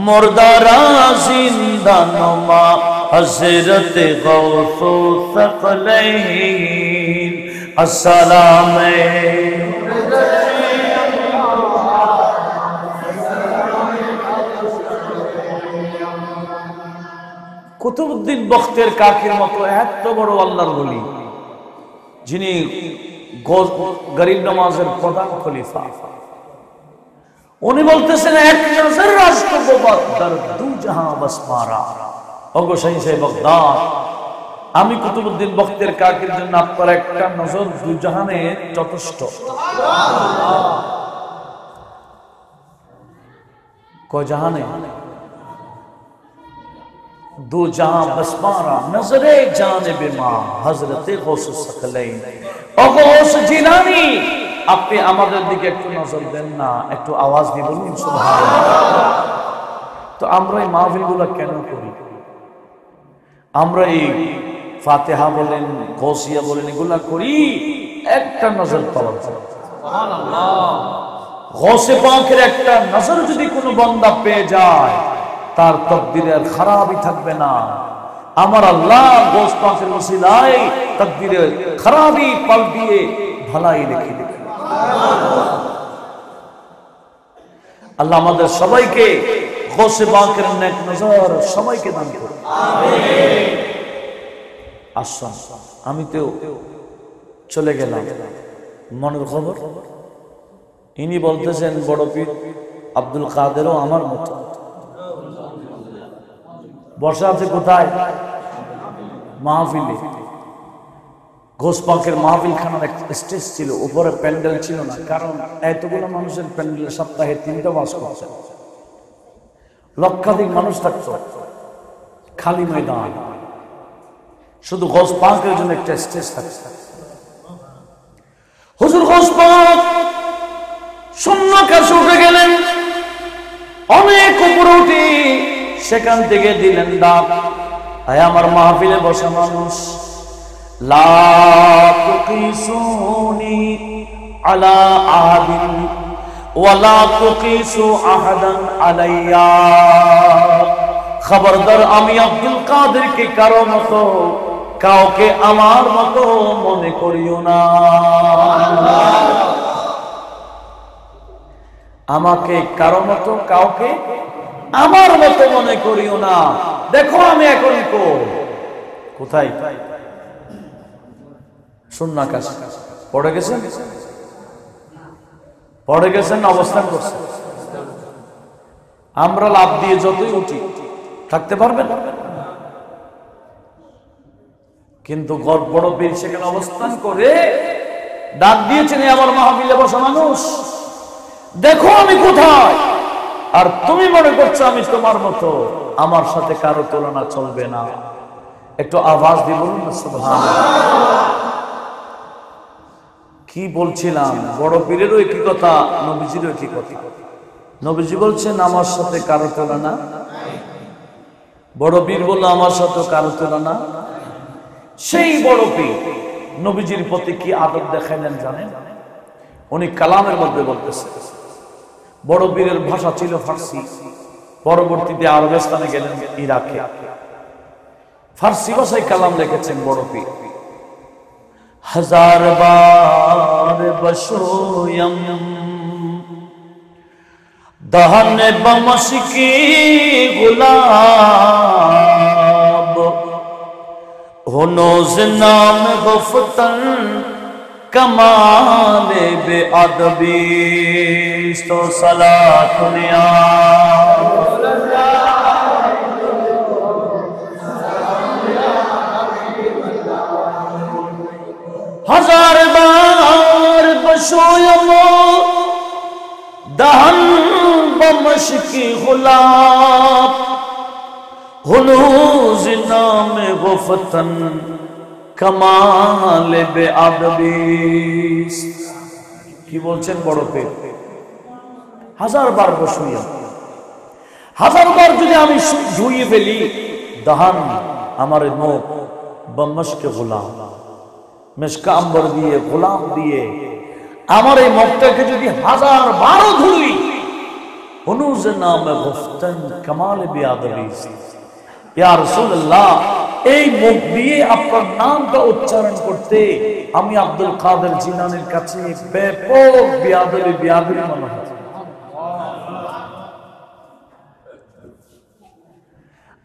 मुर्दारा जिंदा नुमा, हजरत गौसो सकलैन अस्सलामैन। কুতুবউদ্দিন বখতিয়ার কাকির মতো এত বড় আল্লাহর ওলি, যিনি গরিব নওয়াজের প্রধান খলিফা, উনি বলতেছেন, এক নজর রাষ্ট্র বদর দু জাহাঁ বাস মারা। ওগো শাইখে বাগদাদ, আমি কুতুবউদ্দিন বখতিয়ার কাকির জন্য আপনার একটা নজর 2 জাহানে যথেষ্ট। কয় জাহানে? 2 জাহাं बस मारा, नजरे जानिबे मां, हजरत गौस सकलैन। ও গৌস জিলানী, আপনি আমাদের দিকে একটু নজর দেন না, একটু আওয়াজ দিয়ে বলুন সুবহানাল্লাহ। তো আমরা এই মাহফিলগুলো কেন করি? আমরা এই ফাতিহা বলেন, গৌসিয়া বলেন, এগুলা করি, একটা নজর পাওয়া যায়। সুবহানাল্লাহ। গৌসে পাকের একটা নজর যদি কোনো বান্দা পেয়ে যায়, তার তাকদীরে আর খারাপই থাকবে না। আমার আল্লাহ গৌস পাকের ওসিলায় তাকদীরে খারাপই পাল্টিয়ে ভালাই লিখে দেবে। আল্লাহ আমাদের সবাইকে গৌসে পাকের নেক নজর সবাইকে দান করুন। আমিন। আসুন, আমি তো চলে গেলাম, মনের খবর ইনি বলতেছেন বড় পীর আব্দুল কাদেরও আমার মতো বসা আছে। কোথায়? মাহফিলে। ঘোষ পাকের মাহফিল খানার একটা স্টেজ ছিল, উপরে প্যান্ডেল ছিল না, কারণ এতগুলো মানুষের প্যান্ডেল সপ্তাহে 3টা বাস করছে, লক্ষাধিক মানুষ থাকত, খালি ময়দান, শুধু ঘোষ পাকের জন্য একটা স্টেজ থাকছে। হুজুর ঘোষ পাক শূন্যাকাশে উঠে গেলেন, অনেক উপরে উঠে সেখান থেকে দিলেন ডাক, আয় আমার মাহফিলে বসা মানুষ, লা তুকিসুনি আলা আহাদিন ওয়ালা তুকিসু আহাদান আলাইয়া। খবরদার, আমি আব্দুল কাদেরকে কারো মতো, কাউকে আমার মতো মনে করিও না। আমাকে কারো মতো, কাউকে আমার মতো মনে করিও না। দেখো আমি এখন কোথায়? শূন্যাকাশ। পড়ে গেছেন, পড়ে গেছেন, অবস্থান করছেন। আমরা লাভ দিয়ে যতই উঠি থাকতে পারবেন, কিন্তু বড় পীর সেখানে অবস্থান করে ডাক দিয়েছেন, আমার মাহফিলে বসা মানুষ, দেখো আমি কোথায়, আর তুমি মনে করছো আমি তোমার মতো, আমার সাথে কারো তুলনা চলবে না। একটু আওয়াজ দিয়ে বলুন না সুবহানাল্লাহ। কি বলছিলাম? বড় পীরেরও একই কথা, নবীজিরও একই কথা। নবীজি বলছেন আমার সাথে কারো তুলনা, বড় পীর বলল আমার সাথে কারো তুলনা। সেই বড় পীর নবীজির প্রতি কি আদব দেখাইলেন জানেন? উনি কালামের মধ্যে বলতেছে, বড় পীরের ভাষা ছিল ফার্সি, পরবর্তীতে আরবিস্তানে গেলেন, ইরাকে, ফার্সি ভাষায় কালাম লিখেছেন বড় পীর। হাজার বার বশোয়ম দহন বমশকি গুলাব হোনোজ নাম গুফতন কমালে বে আদবি তো সালাতুনিয়া। हजार बार बशोयम दहन बमशकी गुलाब हुनूज नाम गुफ्तन कमाल बे आदबीस। কি বলছেন বড় পীর? হাজার বার বসুইয়া, হাজার বার যদি আমি ধুইয়ে ফেলি, দহন আমার মুখ, বমশকে গুলাম, মেশকা আম্বর দিয়ে, গোলাম দিয়ে আমার এই মুখটাকে যদি হাজার বারো ধুই, হুনুজ নামে গুফতন কামাল বিআদবিস, ইয়া রাসূলুল্লাহ, এই মুখ দিয়ে আপনার নামটা উচ্চারণ করতে আমি আব্দুল কাদের জিলানীর কাছে ব্যাপক বিআদবি মনে হয়।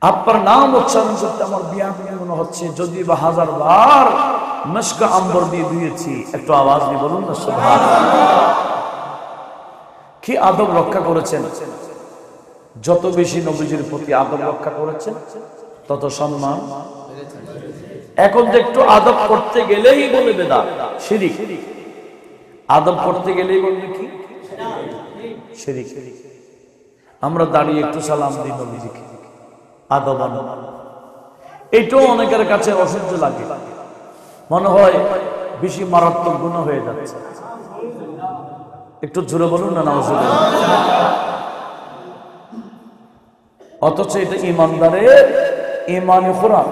আপনার নাম উচ্চারণ করতে আমার বিআদবি মনে হচ্ছে, যদি বা হাজার বার মেশকা আম্বর দিয়ে দিয়েছি। একটু আওয়াজ দিয়ে বলুন না সুবহানাল্লাহ। কি আদব রক্ষা করেছেন! যত বেশি নবীজির প্রতি আদব রক্ষা করেছেন, তত সম্মান। এখন তো একটু আদব করতে গেলেই বলে বেদাত, শিরিক। আদব করতে গেলেই বলবে কি? শিরিক। আমরা দাঁড়িয়ে একটু সালাম দিই নবীজিকে, আদব। এটাও অনেকের কাছে অসহ্য লাগে, মনে হয় বেশি মারাত্মক গুনাহ হয়ে যাচ্ছে। একটু জোরে বলুন না নাউজুবিল্লাহ। অথচ এটা ইমানদারের ইমানি খোরাক।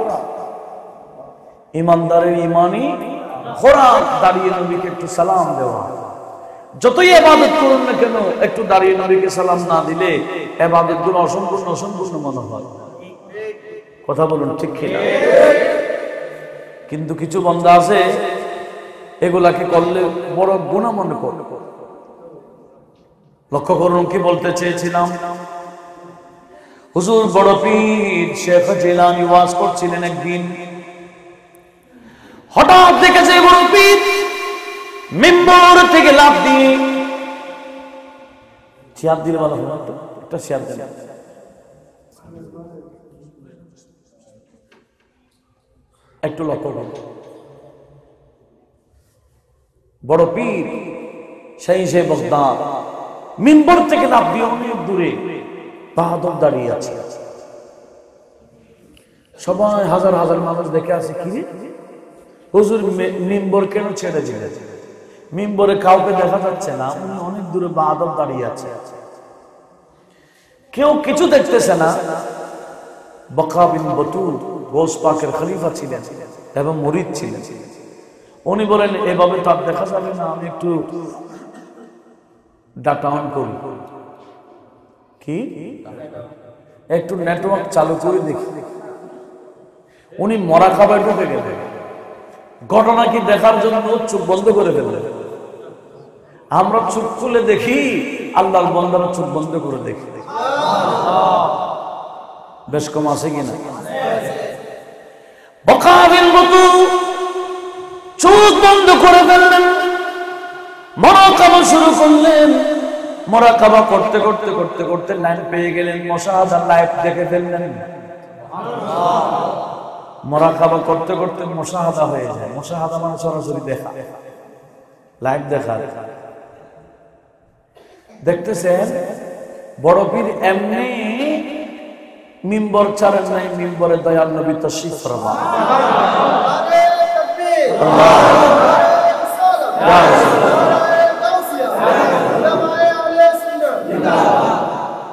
ইমানদারের ইমানই খোরাক দাঁড়িয়ে নবীকে একটু সালাম দেওয়া। যতই ইবাদত করুন না কেন একটু দাঁড়িয়ে নবীকে সালাম না দিলে ইবাদতগুলো অসম্পূর্ণ অসম্পূর্ণ মনে হয়। কথা বলুন ঠিক কিনা? কিন্তু কিছু বান্দা আছে এগুলাকে করলে বড় গুনাহ মনে করে। লক্ষ্য করুন কি বলতে চেয়েছিলাম। হুজুর বড় পীর শেখ জিলানী ওয়াজ করছিলেন একদিন, হঠাৎ দেখেছে বড় পীর মিম্বর থেকে লাফ দিয়ে, চেয়ার দিলে ভালো হবে, একটা চেয়ার দিলে একটু লক্ষ্য করুন। বড় পীর সেই বগদাদ মিম্বর থেকে লাফ দিয়ে অনেক দূরে বাহাদুর দাঁড়িয়ে আছে। সবাই হাজার হাজার মানুষ দেখে আছে, কি হুজুর মিম্বর কেন ছেড়ে দিলেন? মিম্বরে কাউকে দেখা যাচ্ছে না, উনি অনেক দূরে বাহাদুর দাঁড়িয়ে আছে, কেউ কিছু দেখতেছে না। বকা বিন বতুল গৌস পাকের খলিফা ছিলেন এবং মুরিদ ছিলেন। উনি বলেন এভাবে তার দেখা যাবে না, আমি একটু ডাটা অন করি, কি একটু নেটওয়ার্ক চালু করে দেখি। উনি মুরাকাবায় ঢুকে গেলেন, ঘটনা কি দেখার জন্য চোখ বন্ধ করে ফেললেন। আমরা চোখ খুলে দেখি, আল্লাহর বান্দারা চোখ বন্ধ করে দেখি। বেশ কম আছে কিনা? বকাবিল মতো চোখ বন্ধ করে ফেললেন, মুরাকাবা শুরু করলেন। মুরাকাবা করতে করতে করতে করতে লাইন পেয়ে গেলেন, মুশাহাদা লাইভ দেখে ফেললেন। মুরাকাবা করতে করতে মুশাহাদা হয়ে যায়। মুশাহাদা মানে সরাসরি দেখা, লাইভ দেখা। দেখতেছেন বড় পীর এমনি মিম্বর ছাড়েন নাই, মিম্বরে দয়াল নবী তাশরীফ ফরমা।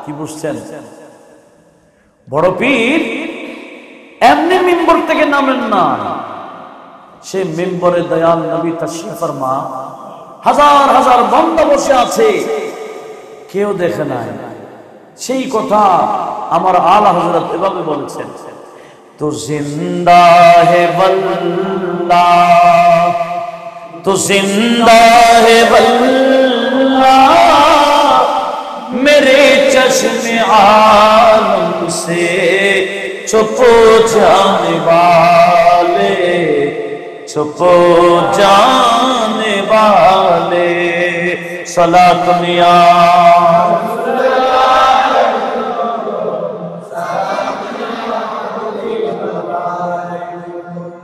কি বুঝছেন? বড় পীর এমনি মিম্বর থেকে নামেন না, সে মিম্বরে দয়াল নবী তাশরীফ ফরমা। হাজার হাজার বান্দা বসে আছে, কেউ দেখে নাই। সেই কথা আমার আলা হযরত এভাবে বলেছেন, তো জিন্দা হে বল্লাহ, তো জিন্দা হে বল্লাহ, मेरे चश्मे आलम से छुपो जाने वाले, छुपो जाने वाले, सलात मिया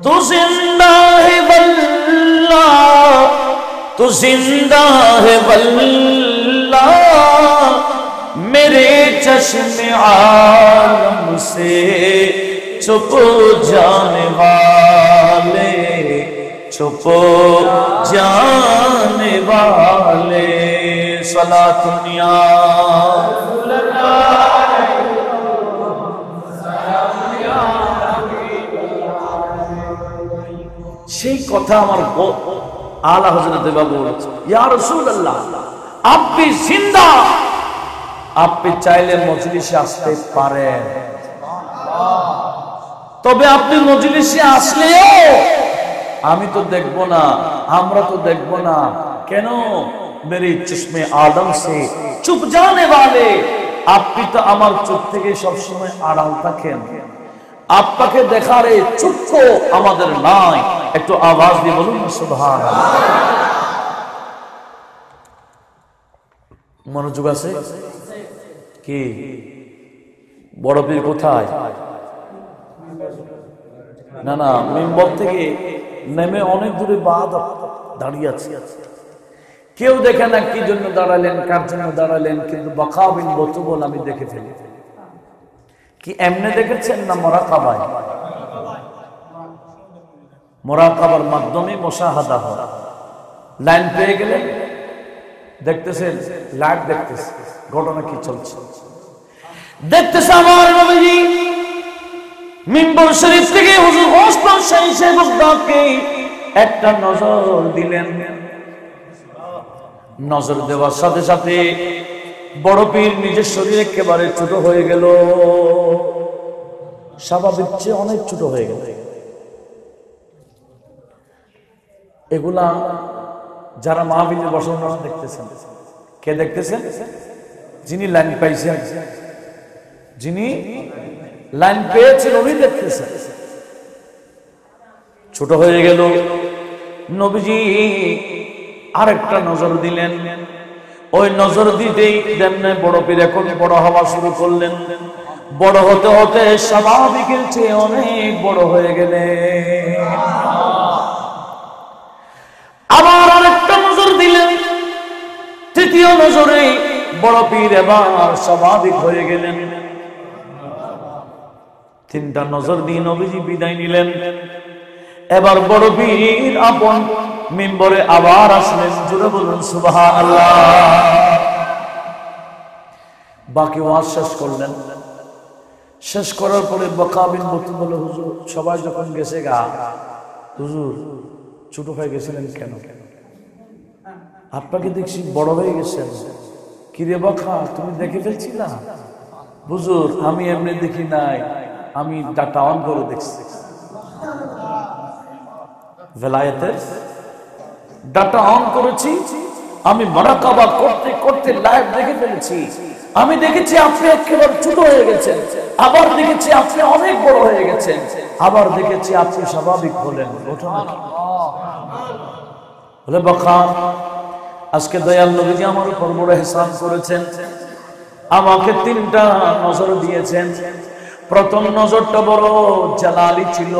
तू जिंदा है वल्लाह, तू जिंदा है वल्लाह, मेरे चश्मे आलम से छुपो जाने वाले, छुपो जाने वाले, सलात दुनिया সেই কথা আমার আলা হযরত বাবু বলেছে, ইয়া রাসূলুল্লাহ আপনি জিন্দা, আপনি চাইলে মজলিসে আসতে পারেন, তবে আপনি মজলিসে আসলেও আমি তো দেখব না, আমরা তো দেখব না। কেন? মেরে চশমে আদম সে চুপ জানে वाले, আপনি তো আমার চোখ থেকে সব সময় আড়াল থাকেন, আপনাকে দেখার এই চক্ষু আমাদের নাই। একটু আওয়াজ দিয়ে বলুন সুবহানাল্লাহ। মনোযোগ আছে কি? বড় পীর কোথায়? না না, মিম্বর থেকে নেমে অনেক দূরে বাহাদুর দাঁড়িয়ে আছে। কেউ দেখে না কি জন্য দাঁড়ালেন, কার জন্য দাঁড়ালেন, কিন্তু বকা বিন বতুল আমি দেখে ফেলি। কি এমনি দেখেছেন না মুরাকাবায়? মুরাকাবার মাধ্যমে মুশাহাদা হয়। লাইন পেয়ে গেলেন, দেখতেছেন লাইভ, দেখতেছেন ঘটনা কি চলছে, দেখতেছে আমার নবীজি মিম্বর শরীফ থেকে হুজুর ওসমান শাহী সাহেবকে একটা নজর দিলেন। নজর দেওয়ার সাথে সাথে বড় পীর নিজের শরীর একেবারে ছোট হয়ে গেল, স্বাভাবিক চেয়ে অনেক ছোট হয়ে গেল। এগুলা যারা মাহফিলে বসে ওনারা দেখতেছেন। কে দেখতেছেন? যিনি লাইন পাইছেন, যিনি লাইন পেয়েছেন উনি দেখতেছেন। ছোট হয়ে গেল। নবীজি আরেকটা নজর দিলেন। ওই নজর দিতেই তেমনি বড় পীর এখন বড় হওয়া শুরু করলেন। বড় হতে হতে স্বাভাবিকের চেয়ে অনেক বড় হয়ে গেলেন। আবার আরেকটা নজর দিলেন। তৃতীয় নজরে বড় পীর এবার স্বাভাবিক হয়ে গেলেন। তিনটা নজর দিয়ে নবীজি বিদায় নিলেন। এবার বড় পীর আপন মিম্বরে আবার আসলেন। জোরে বলুন সুবহানাল্লাহ। বাকি ওয়াজ শেষ করলেন। শেষ করার পরে বকা বিন বতুল বলে, হুজুর সবাই যখন গেছে গা, হুজুর ছোট হয়ে গেছিলেন কেন? আপনাকে দেখছি বড় হয়ে গেছেন। কিরে বকা, তুমি দেখে ফেলছি না? হুজুর আমি এমনি দেখি নাই, আমি ডাটা অন করে দেখছি। ভেলায়েতের ডাটা অন করেছি, আমি মুরাকাবা করতে করতে লাইভ দেখে ফেলেছি। আমি দেখেছি আপনি একেবারে ছোট হয়ে গেছেন, আবার দেখেছি আপনি অনেক বড় হয়ে গেছেন, আবার দেখেছি আপনি স্বাভাবিক হলেন। বলে বকা, আজকে দয়াল নবীজি আমার উপর বড় ইহসান করেছেন। আমাকে তিনটা নজর দিয়েছেন। প্রথম নজরটা বড় জালালি ছিল।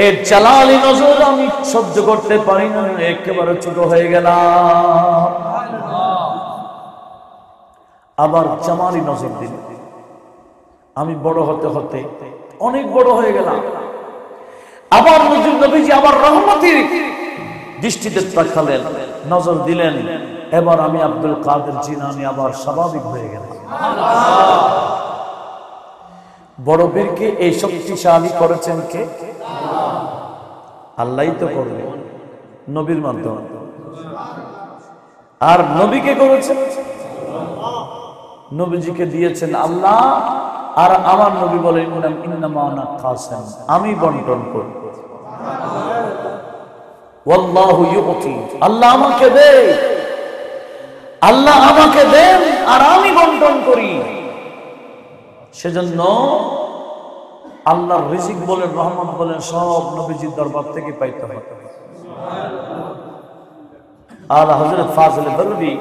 এই জালালি নজর আমি সহ্য করতে পারি না, একেবারে ছোট হয়ে গেলাম। আবার জামালি নজর দিল। আমি বড় হতে হতে অনেক বড় হয়ে গেলাম। আবার নবীজি আবার রহমতের দৃষ্টিতে তাকালেন, নজর দিলেন। এবার আমি আব্দুল কাদের জিলানী আবার স্বাভাবিক হয়ে গেলাম। বড় পীরকে এই শক্তিশালী করেছেন কে? আল্লাহই তো করবে নবীর মাধ্যমে। আর নবীকে করেছেন, নবীজিকে দিয়েছেন আল্লাহ। আর আমার নবী বলেন ইন্নামা আনা কাসিম, আমি বন্টন করব। ওয়াল্লাহু ইউতি, আল্লাহ আমাকে দেয়, আল্লাহ আমাকে দেন আর আমি বন্টন করি। সেজন্য আল্লাহর রিজিক বলেন, রহমত বলেন, সব নবীজির দরবার থেকে পাইতে হয়। আর হযরত ফাজিল বরবি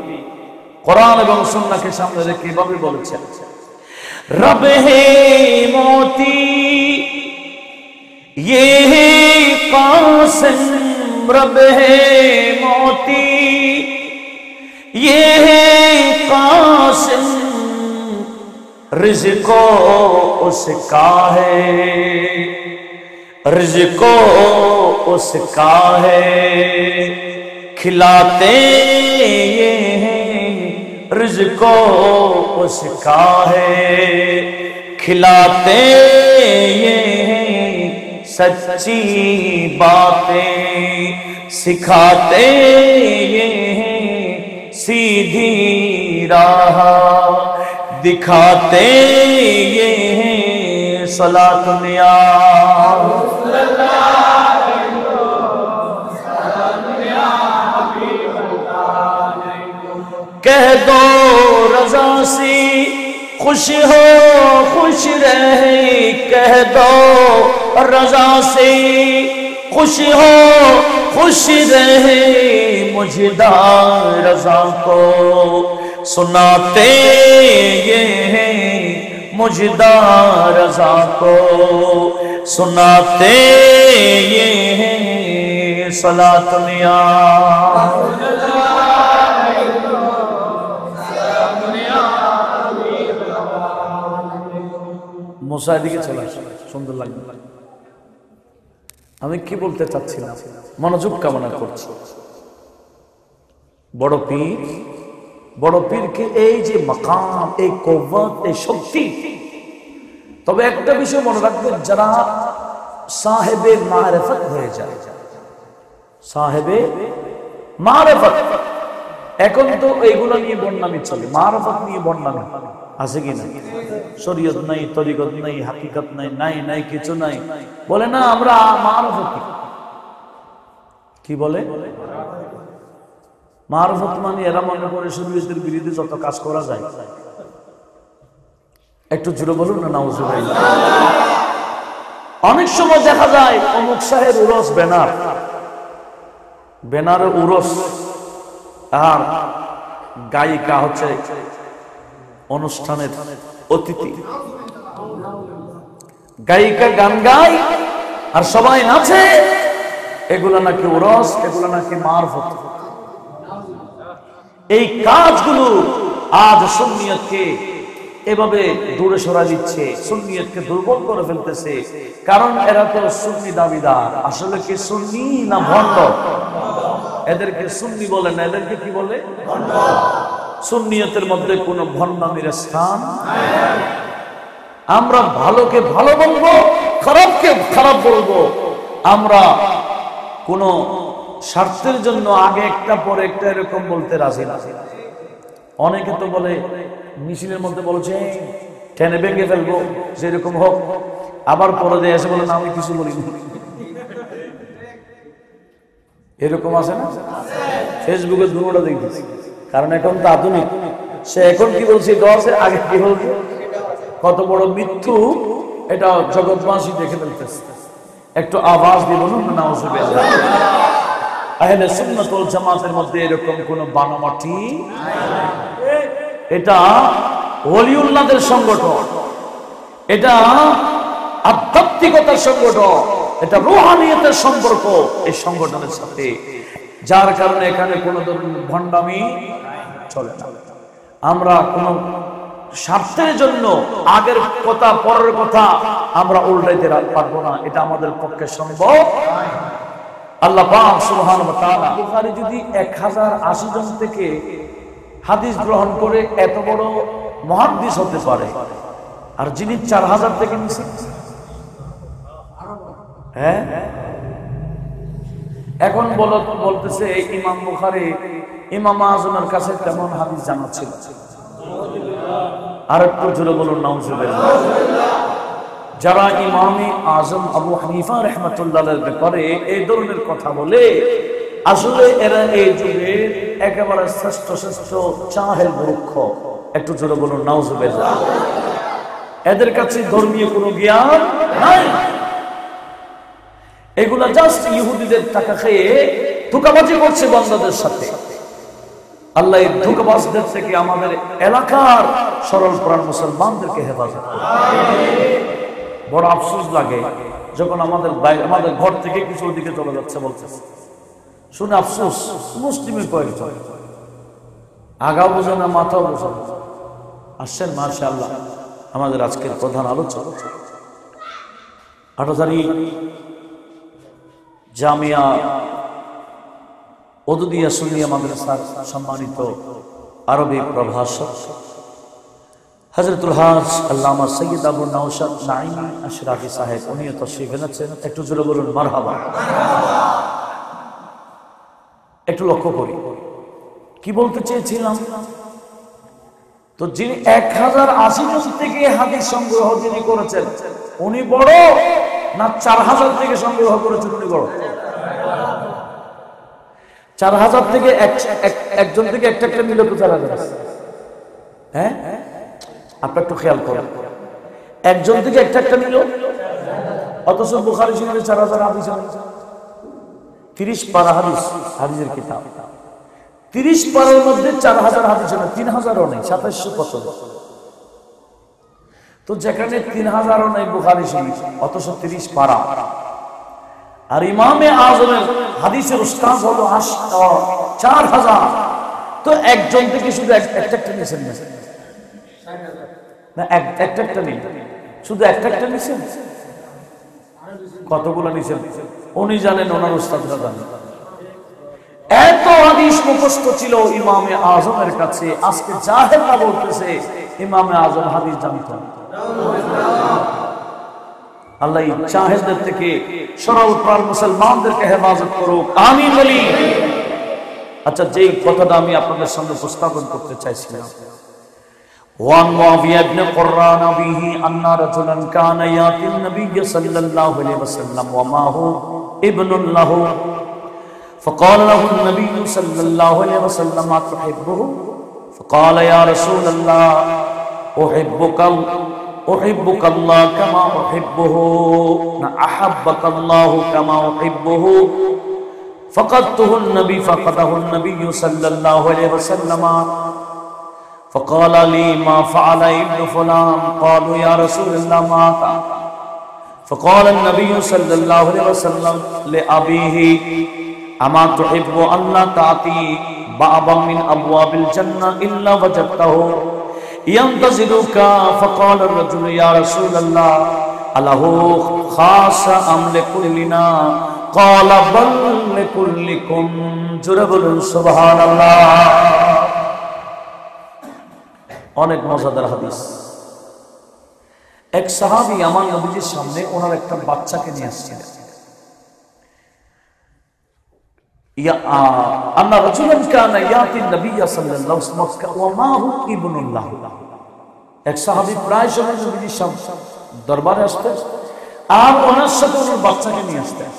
কোরআন এবং সুন্নাহকে সামনে রেখে এভাবে বলেছেন, রব হে মোতি ये है कासिम, रब है मोती ये है कासिम, रिज़्क़ो उसका है, रिज़्क़ो उसका है, खिलाते ये हैं, रिज़्क़ो उसका है, खिलाते ये हैं, सच्ची बातें सिखाते ये हैं, सीधी राह दिखाते ये हैं। सलातुन या कह दो रज़ा सी खुश हो खुश रहे, कह दो रज़ा से खुश हो खुश रहे, मुझदार रज़ा को सुनाते ये हैं, मुझदार रज़ा को सुनाते ये हैं। सलातुन या মুসা এদিকে চলে আসে, সুন্দর লাগবে। আমি কি বলতে চাচ্ছিলাম, মনোযোগ কামনা করছি। বড় পীরকে এই যে মাকাম, এই কুওয়াত, এই শক্তি, তবে একটা বিষয় মনে রাখবেন, যারা সাহেবে মারেফত হয়ে যায়, সাহেবে মারেফত, এখন তো এইগুলো নিয়ে বদনামি চলে, মারেফত নিয়ে বদনামি আছে কিনা? শরীয়ত নাই, তরিকত নাই, হাকিকত নাই, নাই নাই কিছু নাই, বলে না আমরা মারেফত। কি বলে মারফত? মানে এরা মনে করে শরীয়তের বিরুদ্ধে যত কাজ করা যায়। একটু জোরে বলুন না নাউজুবিল্লাহ। অনেক সময় দেখা যায় অমুক শাহের উরস ব্যানার, ব্যানারে উরস, আর গায়িকা হচ্ছে অনুষ্ঠানের অতিথি, গায়িকা গান গায় আর সবাই নাচে, এগুলা নাকি উরস, এগুলা নাকি মারফত। এই কাজগুলো আজ সুন্নিয়তকে এভাবে দূরে সরা দিচ্ছে, সুন্নিয়তকে দুর্বল করে ফেলতেছে। কারণ এরা তো সুন্নি দাবিদার, আসলে কি সুন্নি না ভণ্ড? এদেরকে সুন্নি বলে না, এদেরকে কি বলে? সুন্নিয়তের মধ্যে কোনো ভণ্ডামির স্থান। আমরা ভালোকে ভালো বলবো, খারাপকে খারাপ বলবো। আমরা কোন স্বার্থের জন্য আগে একটা পরে একটা এরকম বলতে রাজি না। অনেকে তো বলে মিছিলের মধ্যে বলছে টেনে ভেঙে ফেলবো, যেরকম হোক, আবার পরে দিয়ে এসে বলে না আমি কিছু বলিনি। এরকম আছে না? ফেসবুকে দুটোটা দেখতেছি, কারণ এখন তো আধুনিক। সে এখন কি বলছে, আগে কি বলছে, কত বড় মিথ্যু এটা জগৎবাসী দেখে ফেলতেছে। একটু আওয়াজ দিয়ে বলুন না নাউজুবিল্লাহ। আহলে সুন্নাত ওয়াল জামাতের মধ্যে এরকম কোন বানোয়াটি, এটা ওলিউল্লাহদের সংগঠন, এটা আধ্যাত্মিকতার সংগঠন, এটা রূহানিয়তের সম্পর্ক এই সংগঠনের সাথে, যার কারণে এখানে কোন ধরনের ভণ্ডামি চলে না। আমরা কোন স্বার্থের জন্য আগের কথা পরের কথা আমরা উল্টাইতে পারবো না, এটা আমাদের পক্ষে সম্ভব। আল্লাহ পাক সুবহানাহু ওয়া তাআলা বুখারী যদি 1080 জন থেকে হাদিস গ্রহণ করে এত বড় মুহাদ্দিস হতে পারে, আর যিনি 4000 থেকে নিছে, হ্যাঁ, এখন বলতেছে ইমাম বুখারী ইমাম আযমের কাছে তেমন হাদিস জানা ছিল। আর একটু জোরে বলুন নাউজুবিল্লাহ। যারা ইমামে আজম আবু হানিফা রাহমাতুল্লাহর ব্যাপারে এই ধরনের কথা বলে, আসলে এরা এই যুগে একেবারে শ্রেষ্ঠ শ্রেষ্ঠ জাহেল মূর্খ। একটু জোরে বলুন নাউজুবিল্লাহ। এদের কাছে ধর্মীয় কোনো জ্ঞান নাই, এগুলা জাস্ট ইহুদিদের টাকা খেয়ে ধোঁকাবাজি করছে বান্দাদের সাথে। আল্লাহ এই ধোঁকাবাজদের থেকে আমাদের এলাকার সরল প্রাণ মুসলমানদেরকে হেফাজত করুন। বড় আফসোস লাগে যখন আমাদের ঘর থেকে কিছু ওদিকে চলে যাচ্ছে, বলতেছে শুনে আফসোস। মুসলিমের কয়েকজন আগা বোঝে না, মাথাও বোঝে না। আসছেন মাশাআল্লাহ আমাদের আজকের প্রধান আলোচক আটাজারি জামিয়া ওদুদিয়া সুন্নিয়া মাদ্রাসার সম্মানিত আরবি প্রভাষক হযরতুল হাজ আল্লামা সৈয়দ আবু নওশাদ নাঈমি আশরাফি সাহেব, উনিও তাশরীফ এনেছেন। একটু জোরে বলুন মারহাবা। একটু লক্ষ্য করি কি বলতে চেয়েছিলাম। তো যিনি 1080 জন থেকে হাদিস সংগ্রহ যিনি করেছেন, উনি বড় না 4000 থেকে সংগ্রহ করেছেন উনি বড়? 4000 থেকে একজন থেকে একটা একটা নিলে তো 4000। হ্যাঁ, আপনার একটু খেয়াল করেন, একজন থেকে একটা একটা নিল, অথচ বুখারী শরীফে 4000 হাদিস, 30 পারা হাদিস, হাদিসের কিতাব 30 পারার মধ্যে 4000 হাদিস না, 3000ও নেই, 2700 কত। তো যেখানে 3000ও নেই বুখারী শরীফ, অথচ 30 পারা, আর ইমামে আজমের হাদিসের উস্তাদ হলো 4000, তো একজন থেকে শুধু একটা একটা নিছেন না, একটা একটা নেই, শুধু একটা একটা নিছেন, কতগুলো নিছেন উনি জানেন, ওনার উস্তাদরা জানেন। এত হাদিস মুখস্থ ছিল ইমামে আজমের কাছে, আজকে জাহেলরা বলতেছে ইমামে আজম হাদিস জানতেন। আল্লাহ এই জাহেজদের থেকে সরল প্রাণ মুসলমানদেরকে হেফাজত করুক, আমিন বলি। আচ্ছা, যেই কথাটা আমি আপনাদের সামনে উপস্থাপন করতে চাইছিলাম, وعن معاوية بن قران به أن رجلا كان يأتي النبي صلى الله عليه وسلم ومعه ابن له فقال له النبي صلى الله عليه وسلم أتحبه؟ فقال يا رسول الله أحبك الله كما أحبه، أحبك الله كما أحبه. فقده النبي صلى الله عليه وسلم فقال لي ما فعل ابن فلان؟ قالوا يا رسول الله مات. فقال النبي صلى الله عليه وسلم لأبيه أما تحب أن لا تأتي بابا من أبواب الجنة إلا وجدته ينتظرك؟ فقال الرجل يا رسول الله أله خاصة أم لكلنا؟ قال بل لكلكم. جرب سبحان الله। অনেক মজাদার হাদিস। এক সাহাবী আমার নবীজির সামনে ওনার একটা বাচ্চাকে নিয়ে আসছিলেন। আন্না রাজুলান কানা ইয়াতি নবী সাল্লাল্লাহু আলাইহি ওয়াসাল্লাম ওয়া মাহু ইবনুল্লাহ। এক সাহাবী প্রায় সময় নবীজির সামনে দরবারে আসতেন আর ওনার সাথে ওনার বাচ্চাকে নিয়ে আসতেন।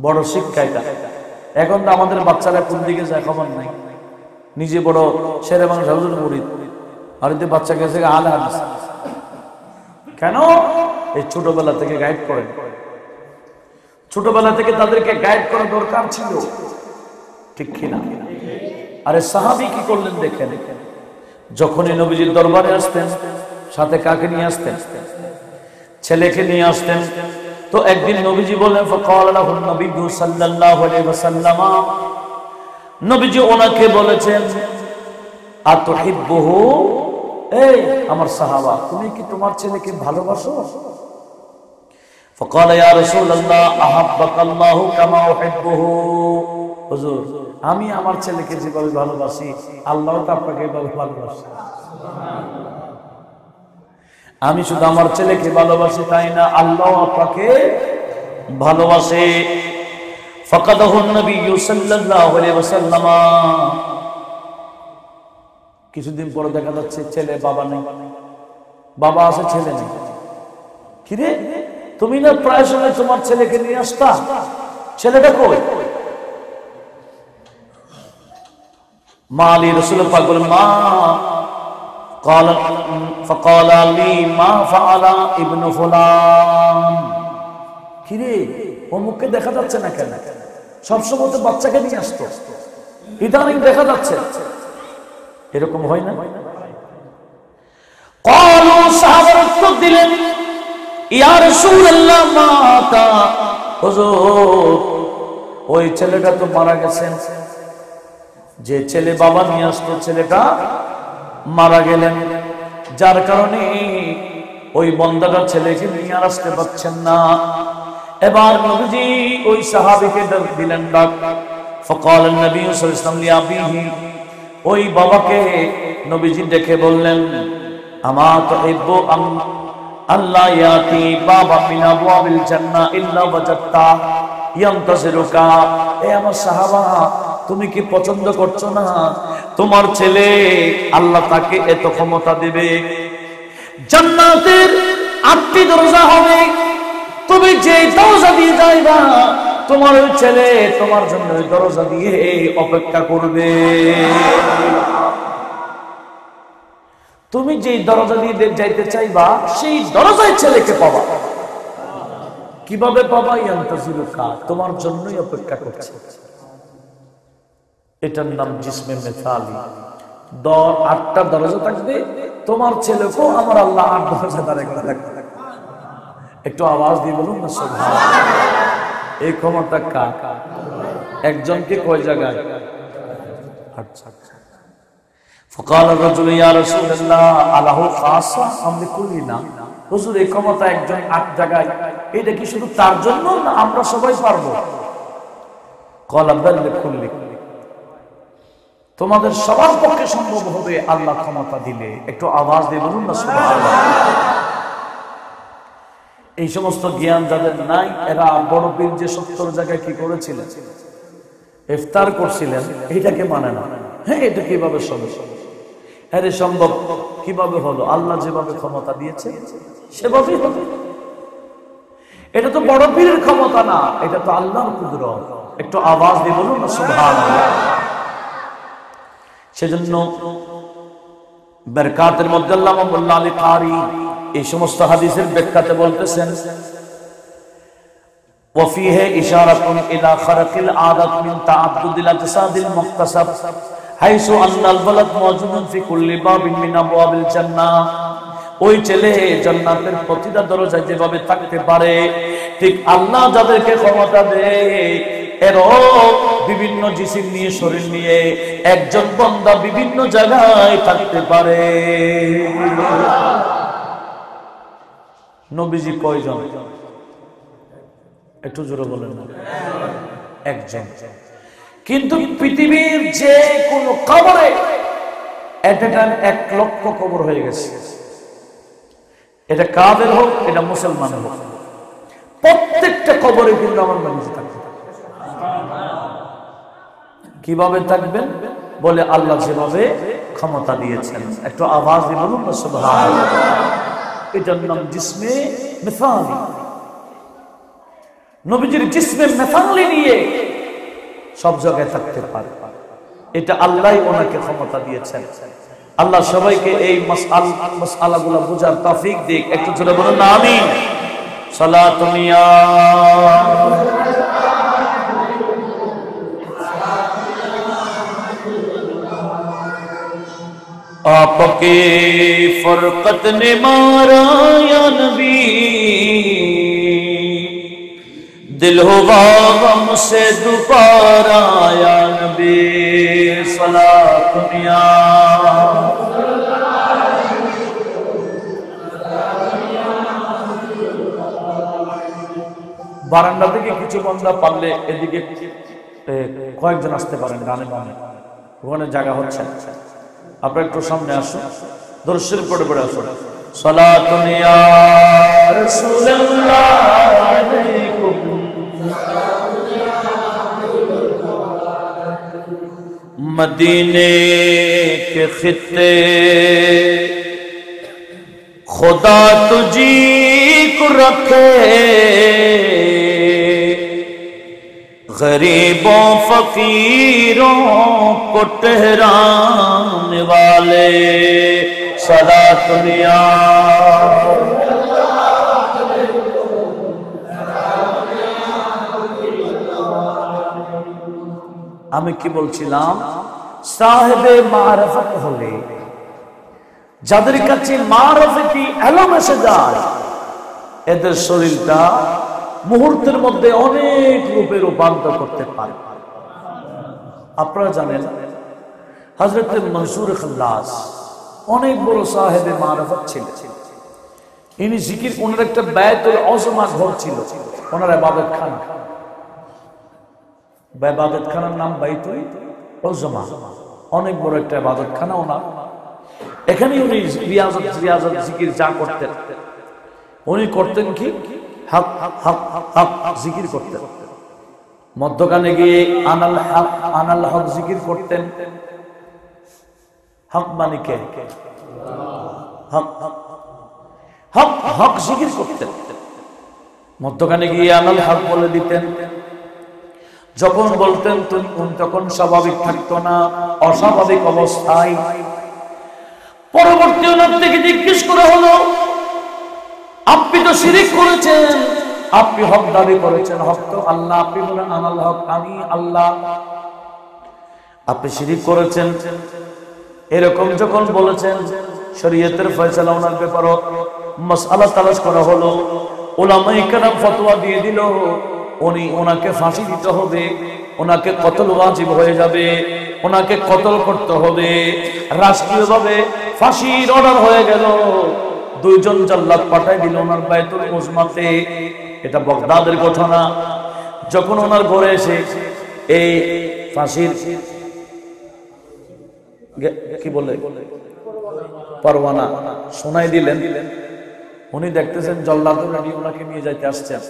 বড় শিক্ষা এটা। এখন তো আমাদের বাচ্চারা কোন দিকে যায় খবর নাই, নিজে বড় শেরে মানুষ হুজুর মুরিদ, আর এতে বাচ্চা গেছে আলে হাদিস। কেন? এই ছোটবেলা থেকে গাইড করেন, ছোটবেলা থেকে তাদেরকে গাইড করা দরকার ছিল, ঠিক কিনা? আরে সাহাবী কি করলেন দেখেন, যখনই নবীজির দরবারে আসতেন সাথে কাকে নিয়ে আসতেন? ছেলেকে নিয়ে আসতেন। তো একদিন নবীজি বললেন ফাকালা লাহু নবী সাল্লাল্লাহু আলাইহি ওয়াসাল্লাম, নবীজি ওনাকে বলেছেন আতুহিব্বুহু, এই আমার সাহাবা তুমি কি তোমার ছেলেকে ভালোবাসো? ফাকালা ইয়া রাসূলুল্লাহ আহাব্বাকাল্লাহু কামা উহিব্বুহু। হুজুর, আমি আমার ছেলেকে যেভাবে ভালোবাসি আল্লাহও তো আপনাকে এভাবে ভালোবাসে। আমি শুধু আমার ছেলেকে ভালোবাসি তাই না, আল্লাহ আপনাকে ভালোবাসে। ফাকাদাহুন নবী সাল্লাল্লাহু আলাইহি ওয়াসাল্লাম। কিছুদিন পরে দেখা যাচ্ছে ছেলে বাবা নেই, বাবা আছে ছেলে নেই। কিরে, তুমি না প্রায় সময় তোমার ছেলেকে নিয়ে আসতা, ছেলেটা কই? মা আলী রাসূল পাক বলেন মা فقال لي ما فعل ابن فلان। কিরে, অমুককে দেখা যাচ্ছে না কেন? সবসময় তো বাচ্চাকে নিয়ে আসতো, ইদানিং দেখা যাচ্ছে। এরকম হয় না? ক্বালু, সাহাবারা উত্তর দিলেন ইয়া রাসূলুল্লাহ মাতা। হুজুর, ওই ছেলেটা তো মারা গেছেন, যে ছেলে বাবা নিয়ে আসতো ছেলেটা মারা গেলেন, যার কারণে ওই বন্দাটার ছেলেকে নিয়ে আসতে পারছেন না। এবার নবীজি ওই সাহাবীকে দিলেন ডাক। ফাকাল নবী সাল্লাল্লাহু আলাইহি ওয়াসাল্লাম লিআবিহি, ওই বাবাকে নবীজি ডেকে বললেন আমা তুহিব্বু আল্লাহ ইয়াতি বাবা মিন আবওয়াবিল জান্নাহ ইল্লা ওয়াজাদতা ইয়ানতাজিরুকা। এ আমার সাহাবা, তুমি কি পছন্দ করছো না তোমার ছেলে আল্লাহ তাকে এত ক্ষমতা দেবে, জান্নাতের 8টি দরজা হবে, তুমি যে দরজা দিয়ে যাইবা তোমার ওই ছেলে তোমার জন্য ওই দরজা দিয়ে অপেক্ষা করবে। তুমি যে দরজা দিয়ে যাইতে চাইবা সেই দরজায় ছেলেকে পাবা। কিভাবে পাবা? ইয়ানতাজিরুকা, তোমার জন্যই অপেক্ষা করছে। এটার নাম জিসমে মিসালি। 8টা দরজা থাকবে, তোমার ছেলেকেও আমার আল্লাহ 8 দরজা দাঁড়ায় করে রাখবে। একটু আওয়াজ দিয়ে বলুন না সুবহানাল্লাহ। এই ক্ষমতা কার? একজনকে কয় জায়গায়? আচ্ছা আচ্ছা। ফাকাল রাজুল ইয়া রাসূলুল্লাহ আলাহু খাসা আম লিকুল্লিনা। হুজুর, এই ক্ষমতা একজন 8 জায়গায়, এটা কি শুধু তার জন্য না আমরা সবাই পারবো? ক্বালা বাল লিকুল্লিকুম, তোমাদের সবার পক্ষে সম্ভব হবে আল্লাহ ক্ষমতা দিলে। একটু আওয়াজ দিয়ে বলুন না সুবহানাল্লাহ। এই সমস্ত জ্ঞান যাদের নাই, এরা বড় পীর যে 70 জায়গায় কি করেছিলেন, ইফতার করছিলেন, এটাকে মানে না। হ্যাঁ, এটা কিভাবে সম্ভব? হ্যাঁ রে, সম্ভব কিভাবে হলো? আল্লাহ যেভাবে ক্ষমতা দিয়েছে সেভাবেই হবে। এটা তো বড় পীরের ক্ষমতা না, এটা তো আল্লাহর কুদরত। একটু আওয়াজ দিয়ে বলুন না সুবহানাল্লাহ। সেজন্য বরকাতের মধ্যে আল্লামা মোল্লা আলী কারি এই সমস্ত হাদিসের ব্যাখ্যাতে বলতেছেন, وفيه إشارة إلى خرق العادة من تعدد الأجساد المكتسب حيث أن الولد موجود في كل باب من أبواب الجنة। ওই ছেলে জান্নাতের প্রতিটা দরজায় যেভাবে থাকতে পারে, ঠিক আল্লাহ যাদেরকে ক্ষমতা দেয় এরও বিভিন্ন জিসিম নিয়ে, শরীর নিয়ে একজন বান্দা বিভিন্ন জায়গায় থাকতে পারে। নবীজি কয়জন? একটু জোরে বলেন না। একজন। কিন্তু পৃথিবীর যে কোন কবরে এট এ টাইম 1 লক্ষ কবর হয়ে গেছে। এটা কাফের হোক, এটা মুসলমান হোক, প্রত্যেকটা কবরে কিন্তু আমার নবীজি থাকবে। কিভাবে থাকবেন? বলে আল্লাহ যেভাবে ক্ষমতা দিয়েছেন। একটু আওয়াজ দিয়ে বলুন না সুবহানাল্লাহ। এটার নাম জিসমে মিসালি। নবীজির জিসমে মিসালি নিয়ে সব জায়গায় থাকতে পারে, এটা আল্লাহই ওনাকে ক্ষমতা দিয়েছেন। আল্লাহ সবাইকে এই মাসআলাগুলো বুঝার তৌফিক দিক। একটু জোরে বলুন না আমিন। সালাতুন ইয়া आपके फरकत ने मारा या नबी, दिल हुआ गम से दोबारा या नबी। सलातुन या বারান্দা থেকে কিছু বান্দা পারলে এদিকে কয়েকজন আসতে পারেন, ডানে বামে, ওখানে জায়গা হচ্ছে। আপনারা একটু সামনে আসুন, দরুদ শরীফ পড়ে পড়ে আসুন। সালাতুন ইয়া রাসূলুল্লাহ আলাইকুম, मदीने के खित्ते खुदा तुझी को रखे, गरीबों फकीरों को ठहराने वाले। सलातुन या আমি কি বলছিলাম? সাহেবে মারফত হলে, যাদের কাছে মারফতি ইলম এসে যায়, এদের শরীরটা মুহূর্তের মধ্যে অনেক রূপে রূপান্তর করতে পারে। আপনারা জানেন হযরত মনসুর খাল্লাস অনেক বড় সাহেবে মারফত ছিলেন। ইনি জিকির, ওনার একটা বায়তুল আযমা ঘর ছিল, ওনার ইবাদতখানা। ইবাদতখানার নাম বাইতুল আযমা, অনেক বড় একটা ইবাদতখানা ওনার। এখানে উনি রিয়াজত জিকির যা করতেন, উনি করতেন কি হক হক হক জিকির করতেন। মধ্যখানে গিয়ে আনাল হক জিকির করতেন। হক মানে কে? হক হক হক জিকির করতেন। মধ্যখানে গিয়ে আনাল হক বলে দিতেন। যখন বলতেন তখন স্বাভাবিক থাকতো না, অস্বাভাবিক অবস্থায়। পরবর্তী ওনার থেকে জিজ্ঞেস করা হলো, আপনি তো শিরিক করেছেন, আপনি হক দাবি করেছেন, হক তো আল্লাহ, আপনি বলেন আনাল হক, আমি আল্লাহ, আপনি শিরিক করেছেন। এরকম যখন বলেছেন, শরীয়তের ফয়সালা ওনার ব্যাপারে মাসআলা তালাশ করা হলো। উলামায়ে কেরাম ফতোয়া দিয়ে দিল, ওনাকে ফাঁসি দিতে হবে, ওনাকে কতল ওয়াজিব হয়ে যাবে, ওনাকে কতল করতে হবে। রাষ্ট্রীয়ভাবে ফাঁসির অর্ডার হয়ে গেল। 2 জন জাল্লাদ পাঠাই দিল ওনার বায়তুল উজমাতে। এটা বাগদাদের ঘটনা। যখন ওনার ঘরে এসে এই ফাঁসির কি বলে পরওয়ানা শোনাই দিলেন, উনি দেখতেছেন জল্লাদুল আলী ওনাকে নিয়ে যাইতে আসছেন,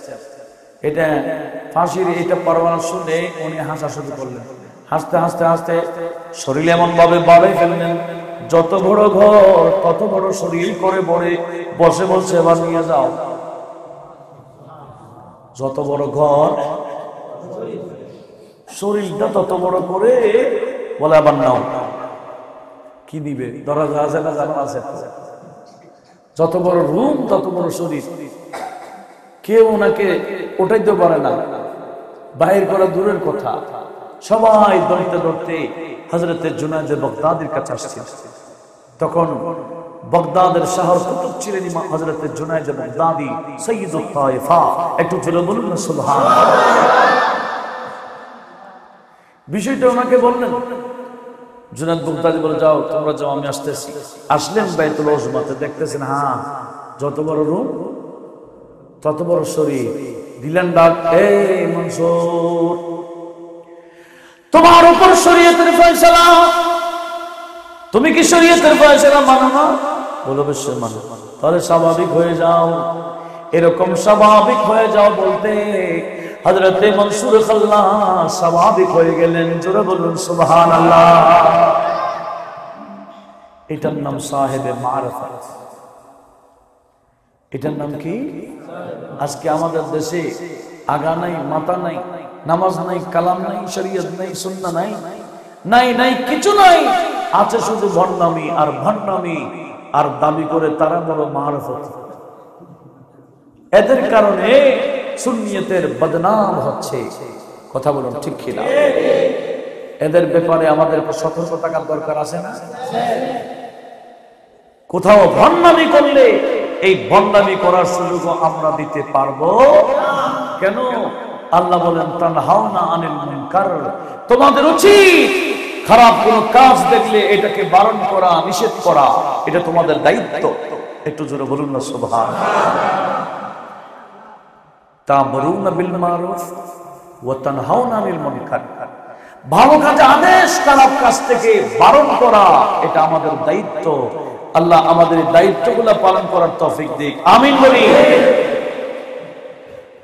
এটা ফাঁসির এটা পরোয়ানা শুনে উনি হাসা শুরু করলেন। হাসতে হাসতে হাসতে শরীর এমন ভাবে বাড়াই ফেললেন, যত বড় ঘর তত বড় শরীর করে বড়ে বসে বলছে এবার নিয়ে যাও। যত বড় ঘর শরীরটা তত বড় করে বলে আবার নাও। কি দিবে? দরজা আছে না জানা আছে? যত বড় রুম তত বড় শরীর, কেউ ওনাকে ওঠাইতে পারে না, বাহির করা দূরের কথা। সবাই দৌড়তে দৌড়তে হযরতে জুনায়েদ বাগদাদির কাছে আসছেন। তখন বাগদাদের শহর কুতুব ছিলেন ইমাম হযরতে জুনায়েদ বাগদাদি সাইয়্যিদুত তায়েফা। একটু জোরে বলুন না সুবহানাল্লাহ। বিষয়টা ওনাকে বললেন। জুনায়েদ বাগদাদি বলে যাও, তোমরা যাও, আমি আসতেছি। আসলেন বাইতুল উজমাতে, দেখতেছেন হ্যাঁ যত বড় রুম তত বড় শরীর। দিলেন ডাক, এই মনসুর, তোমার উপর শরীয়তের ফয়সালা, তুমি কি শরীয়তের ফয়সালা মানো না? বলো অবশ্যই মানো। তাহলে স্বাভাবিক হয়ে যাও। এরকম স্বাভাবিক হয়ে যাও বলতে হযরতে মনসুর খাল্লাস স্বাভাবিক হয়ে গেলেন। জোরে বলুন সুবহানাল্লাহ। এটার নাম সাহেবে মারফত। এটার নাম কি? আজকে আমাদের দেশে আগা নাই, মাথা নাই, নামাজ নাই, কালাম নাই, শরীয়ত নাই, সুন্নাহ নাই, নাই নাই কিছু নাই, আছে শুধু ভণ্ডামি আর ভণ্ডামি, আর দাবি করে তারা বড় মারফত। এদের কারণে সুন্নিয়তের বদনাম হচ্ছে। কথা বলুন ঠিক কিনা? এদের ব্যাপারে আমাদের সতর্ক থাকার দরকার আছে না? কোথাও ভণ্ডামি করলে এই ভণ্ডামি করার সুযোগ আমরা দিতে পারবো কেন? আল্লাহ বলেন তানহাউনা আনিল মুনকার, তোমাদের উচিত খারাপ কোন কাজ দেখলে এটাকে বারণ করা, নিষেধ করা, এটা তোমাদের দায়িত্ব। একটু জোরে বলুন না সুবহানাল্লাহ। তা'মুরুনা বিল মারুফ ওয়া তানহাউনা আনিল মুনকার, ভালো কাজে আদেশ, খারাপ কাজ থেকে বারণ করা, এটা আমাদের দায়িত্ব। আল্লাহ আমাদের দায়িত্বগুলো পালন করার তৌফিক দিক, আমিন বলি।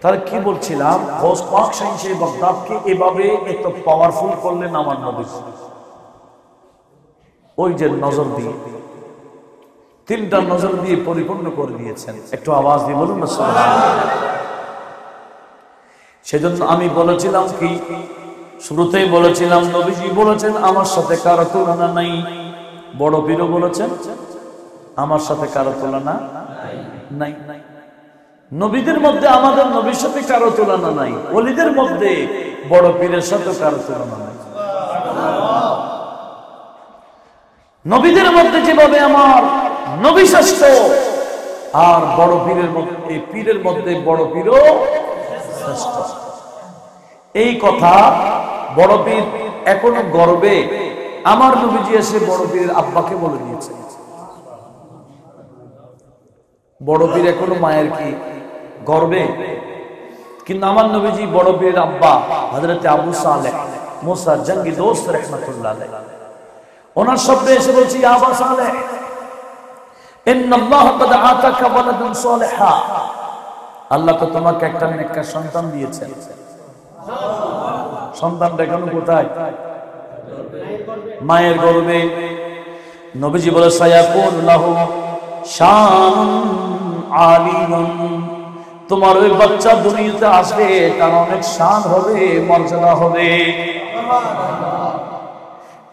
তাহলে কি বলছিলাম? গৌস পাক শাহ বাগদাদকে এভাবে এত পাওয়ারফুল করলেন আমার নবী। ওই যে নজর দিয়ে, তিনটা নজর দিয়ে পরিপূর্ণ করে দিয়েছেন। একটু আওয়াজ দিয়ে বলুন না সুবহানাল্লাহ। সেজন্য আমি বলেছিলাম কি, শুরুতেই বলেছিলাম, নবীজি বলেছেন আমার সাথে কারো তুলনা নাই। বড় পীরও বলেছেন আমার সাথে কারো তুলনা নাই। নবীদের মধ্যে আমাদের নবীর সাথে কারো তুলনা নাই, ওলিদের মধ্যে বড় পীরের সাথে কারো তুলনা নাই। নবীদের মধ্যে যেভাবে আমার নবী শ্রেষ্ঠ, আর বড় পীরের মধ্যে, এই পীরের মধ্যে বড় পীরও শ্রেষ্ঠ। এই কথা বড় পীর এখনো গর্বে আমার নবীজি এসে বড় পীরের আব্বাকে বলে দিয়েছে। বড় পীর এখনো মায়ের কি গর্বে, কিন্তু আমার নবীজি বড় পীরের আব্বা হযরতে আবু সালেহ মুসা জঙ্গি দোস্ত রাহমাতুল্লাহ আলাইহি, ওনার শব্দে এসে বলছি, আবু সালেহ ইন্নাল্লাহ ক্বাদ আতাকা ওয়ালাদান সালিহা, আল্লাহ তো তোমাকে একটা নেককার সন্তান দিয়েছেন। সন্তান দেখানো কোথায়? মায়ের গর্ভে। নবীজি বলে সায়াকুন লাহু শানুন আলিয়ুন, তোমার ওই বাচ্চা দুনিয়াতে আসবে, তার অনেক শান হবে, মর্যাদা হবে।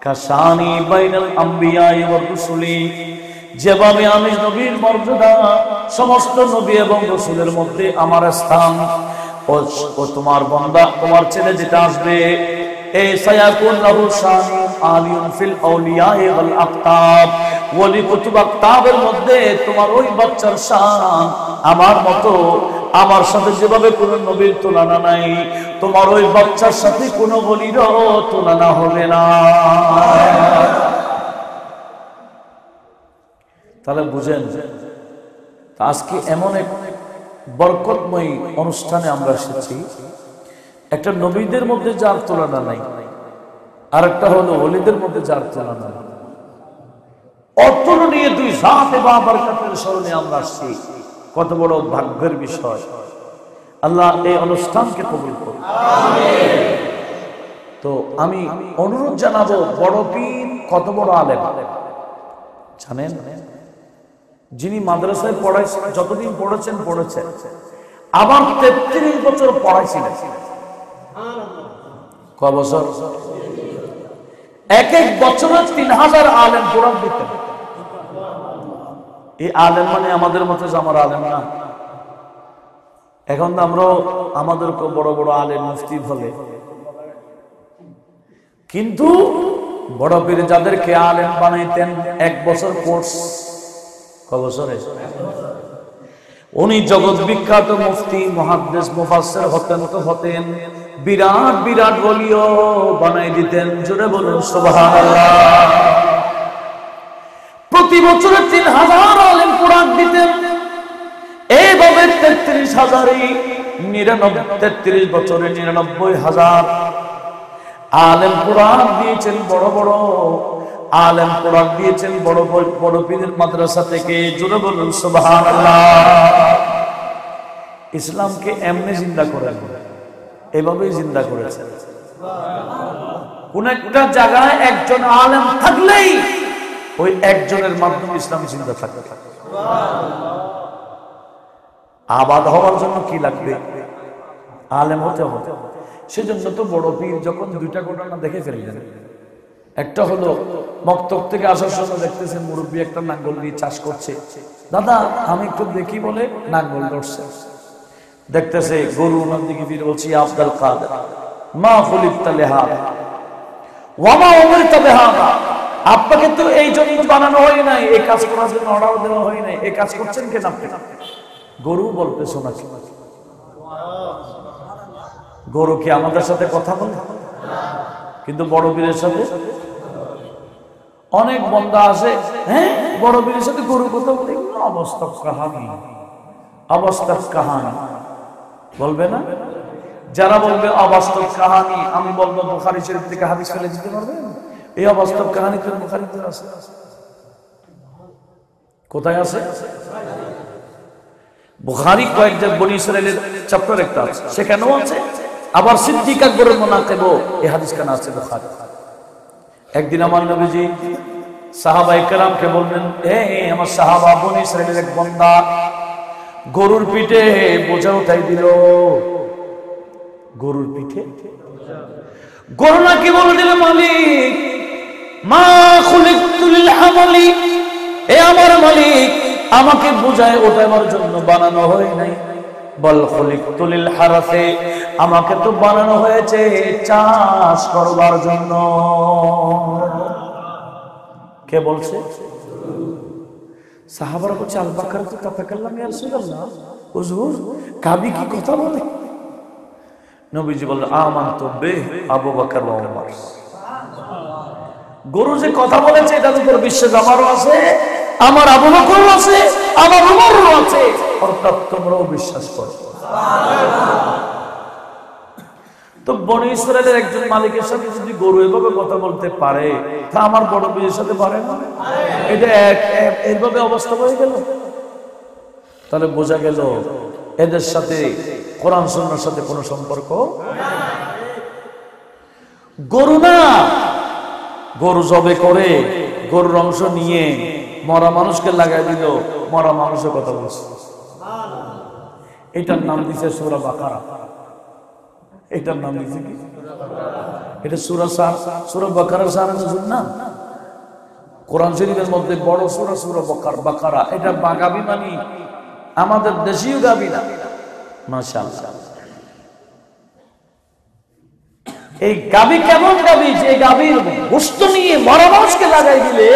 কাশানি বাইনাল আম্বিয়া ওয়ার রাসূলি, যেভাবে আমি নবীর মর্যাদা, সমস্ত নবী এবং রাসূলের মধ্যে আমার স্থান, ও তোমার বান্দা, তোমার ছেলে যেটা আসবে, এই সায়াকুন লাহু শানুন আলিয়ুন ফিল আউলিয়া ওয়াল আকতাব, ওলি কুতুব আকতাবের মধ্যে তোমার ওই বাচ্চার শান আমার মতো, আমার সাথে যেভাবে কোন নবীর তুলনা নাই, তোমার ওই বাচ্চার সাথে কোন ওলিরও তুলনা হবে না। তাহলে বুঝেন, আজকে এমন এক বরকতময় অনুষ্ঠানে আমরা এসেছি, একটা নবীদের মধ্যে যার তুলনা নাই, আর একটা হলো ওলিদের মধ্যে যার তুলনা নাই। অতুলনীয় দুই জাত বা বরকতের স্মরণে আমরা আসছি। কত বড় ভাগ্যের বিষয়। আল্লাহ এই অনুষ্ঠানকে কবুল করুন। তো আমি অনুরোধ জানাবো, বড় পীর কত বড় আলেম জানেন? যিনি মাদ্রাসায় পড়াইছেন, যতদিন পড়েছেন, আবার 33 বছর পড়াইছিলেন। কয় বছর? এক এক বছরে 3000 আলেম কোরআন দিতেন। এই আলেম মানে আমাদের মতো আমার আলেম না। এখন তো আমরা আমাদের বড় বড় আলেম মুফতি বলে, কিন্তু বড় পীর যাদেরকে আলেম বানাইতেন 1 বছর কোর্স। কয় বছরে? উনি জগৎ বিখ্যাত মুফতি, মুহাদ্দিস, মুফাসসির হতেন, বিরাট বিরাট ওলিও বানাই দিতেন। জোরে বলুন সুবহানাল্লাহ। প্রতি বছরে 3000 আলেম কোরআন দিতেন। এইভাবে 33 বছরে 99,000 আলেম কোরআন দিয়েছেন। বড় বড় আলেম কোরআন দিয়েছেন বড় বড় পীরের মাদ্রাসা থেকে। জোরে বলুন সুবহানাল্লাহ। ইসলামকে এমনি জিন্দা করেন, এভাবেই জিন্দা করেছেন। কোন একটা জায়গায় একজন আলেম থাকলেই ওই একজনের মাধ্যমে ইসলাম জিন্দা থাকে। আবাদ হওয়ার জন্য কি লাগবে? আলেম হতে হবে। সেজন্য তো বড় পীর যখন 2টা ঘটনা দেখে ফেললেন। একটা হলো মক্তব থেকে আসার সময় দেখতেছেন মুরব্বী একটা নাঙ্গল দিয়ে চাষ করছে। দাদা আমি একটু দেখি বলে নাঙ্গল ধরছে, দেখতেছে গরু ওনার দিকে ফিরে বলছি, আব্দুল কাদের মা খুলিকতা লিহাদা ওয়া মা উমিরতা বিহাদা। আপনাকে তো এই জন্য বানানো হয় নাই, এই কাজ করার জন্য অর্ডার দেওয়া হয় নাই, এই কাজ করছেন কেন আপনি? গরু বলতে শোনাচ্ছি, গরু কি আমাদের সাথে কথা বলে? কিন্তু বড় পীরের সাথে অনেক বন্দা আছে, হ্যাঁ বড় পীরের সাথে গরু কথা বলে। অবস্থা কাহানি বলবে না? যারা বলবে অবাস্তব কাহানি, আমি বলবো বুখারী শরীফ থেকে হাদিস ফেলে দিতে পারবে? এই অবাস্তব কাহানি তো বুখারীতে আছে। কোথায় আছে? বুখারী কয়েকটা বনী ইসরাইলের চ্যাপ্টার একটা আছে, সেখানেও আছে। আবার সিদ্দিক আকবরের মুনাকিবও এই হাদিস কানা আছে বুখারী। একদিন আমার নবীজি সাহাবায়ে কেরামকে বললেন, হে আমার সাহাবা, বনী ইসরাইলের এক বান্দা গরুর পিঠে বোঝা উঠাই দিল। গরুর পিঠে গরু নাকি বলে দিল, মালিক মা খুলিকতু লিল হামালি, এ আমার মালিক আমাকে বোঝায় ওঠাবার জন্য বানানো হয় নাই, বল খুলিকতু লিল হারাসে, আমাকে তো বানানো হয়েছে চাষ করবার জন্য। কে বলছে? সাহাবারা বলছে, আল বাকারা তো তাতাকাল্লাম ইয়া রাসূলুল্লাহ, হুজুর গাবি কি কথা বলে? নবীজি বললেন, আমানতু বিহি আবু বকর ওয়া উমর। গরু যে কথা বলেছে এটার উপর বিশ্বাস আমারও আছে, আমার আবু বকরও আছে, আমার উমরও আছে, অর্থাৎ তোমরাও বিশ্বাস করো। তো বনী ইসরাইলের একজন মালিকের সাথে যদি গরু এভাবে কথা বলতে পারে, তা আমার বড় পীরের সাথে পারে না? এটা এইভাবে অবস্থা হয়ে গেল। তাহলে বোঝা গেল এদের সাথে কোরআন সুন্নাহর সাথে কোনো সম্পর্ক। গরু না, গরু জবে করে গরুর অংশ নিয়ে মরা মানুষকে লাগাই দিল, মরা মানুষের কথা বলছে। এটার নাম দিছে সূরা বাকারা। এটার নাম দিছে কি? এটা সূরা বাকারার সারা নজুল না। কোরআন শরীফের মধ্যে বড় সূরা বাকারা। এটা গাবি মানে আমাদের দেশীয় গাবি না, মাশাআল্লাহ। এই গাবি কেমন গাবি? যে গাবির গোশত নিয়ে মরা মানুষকে লাগাই দিলে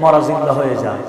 মরা জিন্দা হয়ে যায়।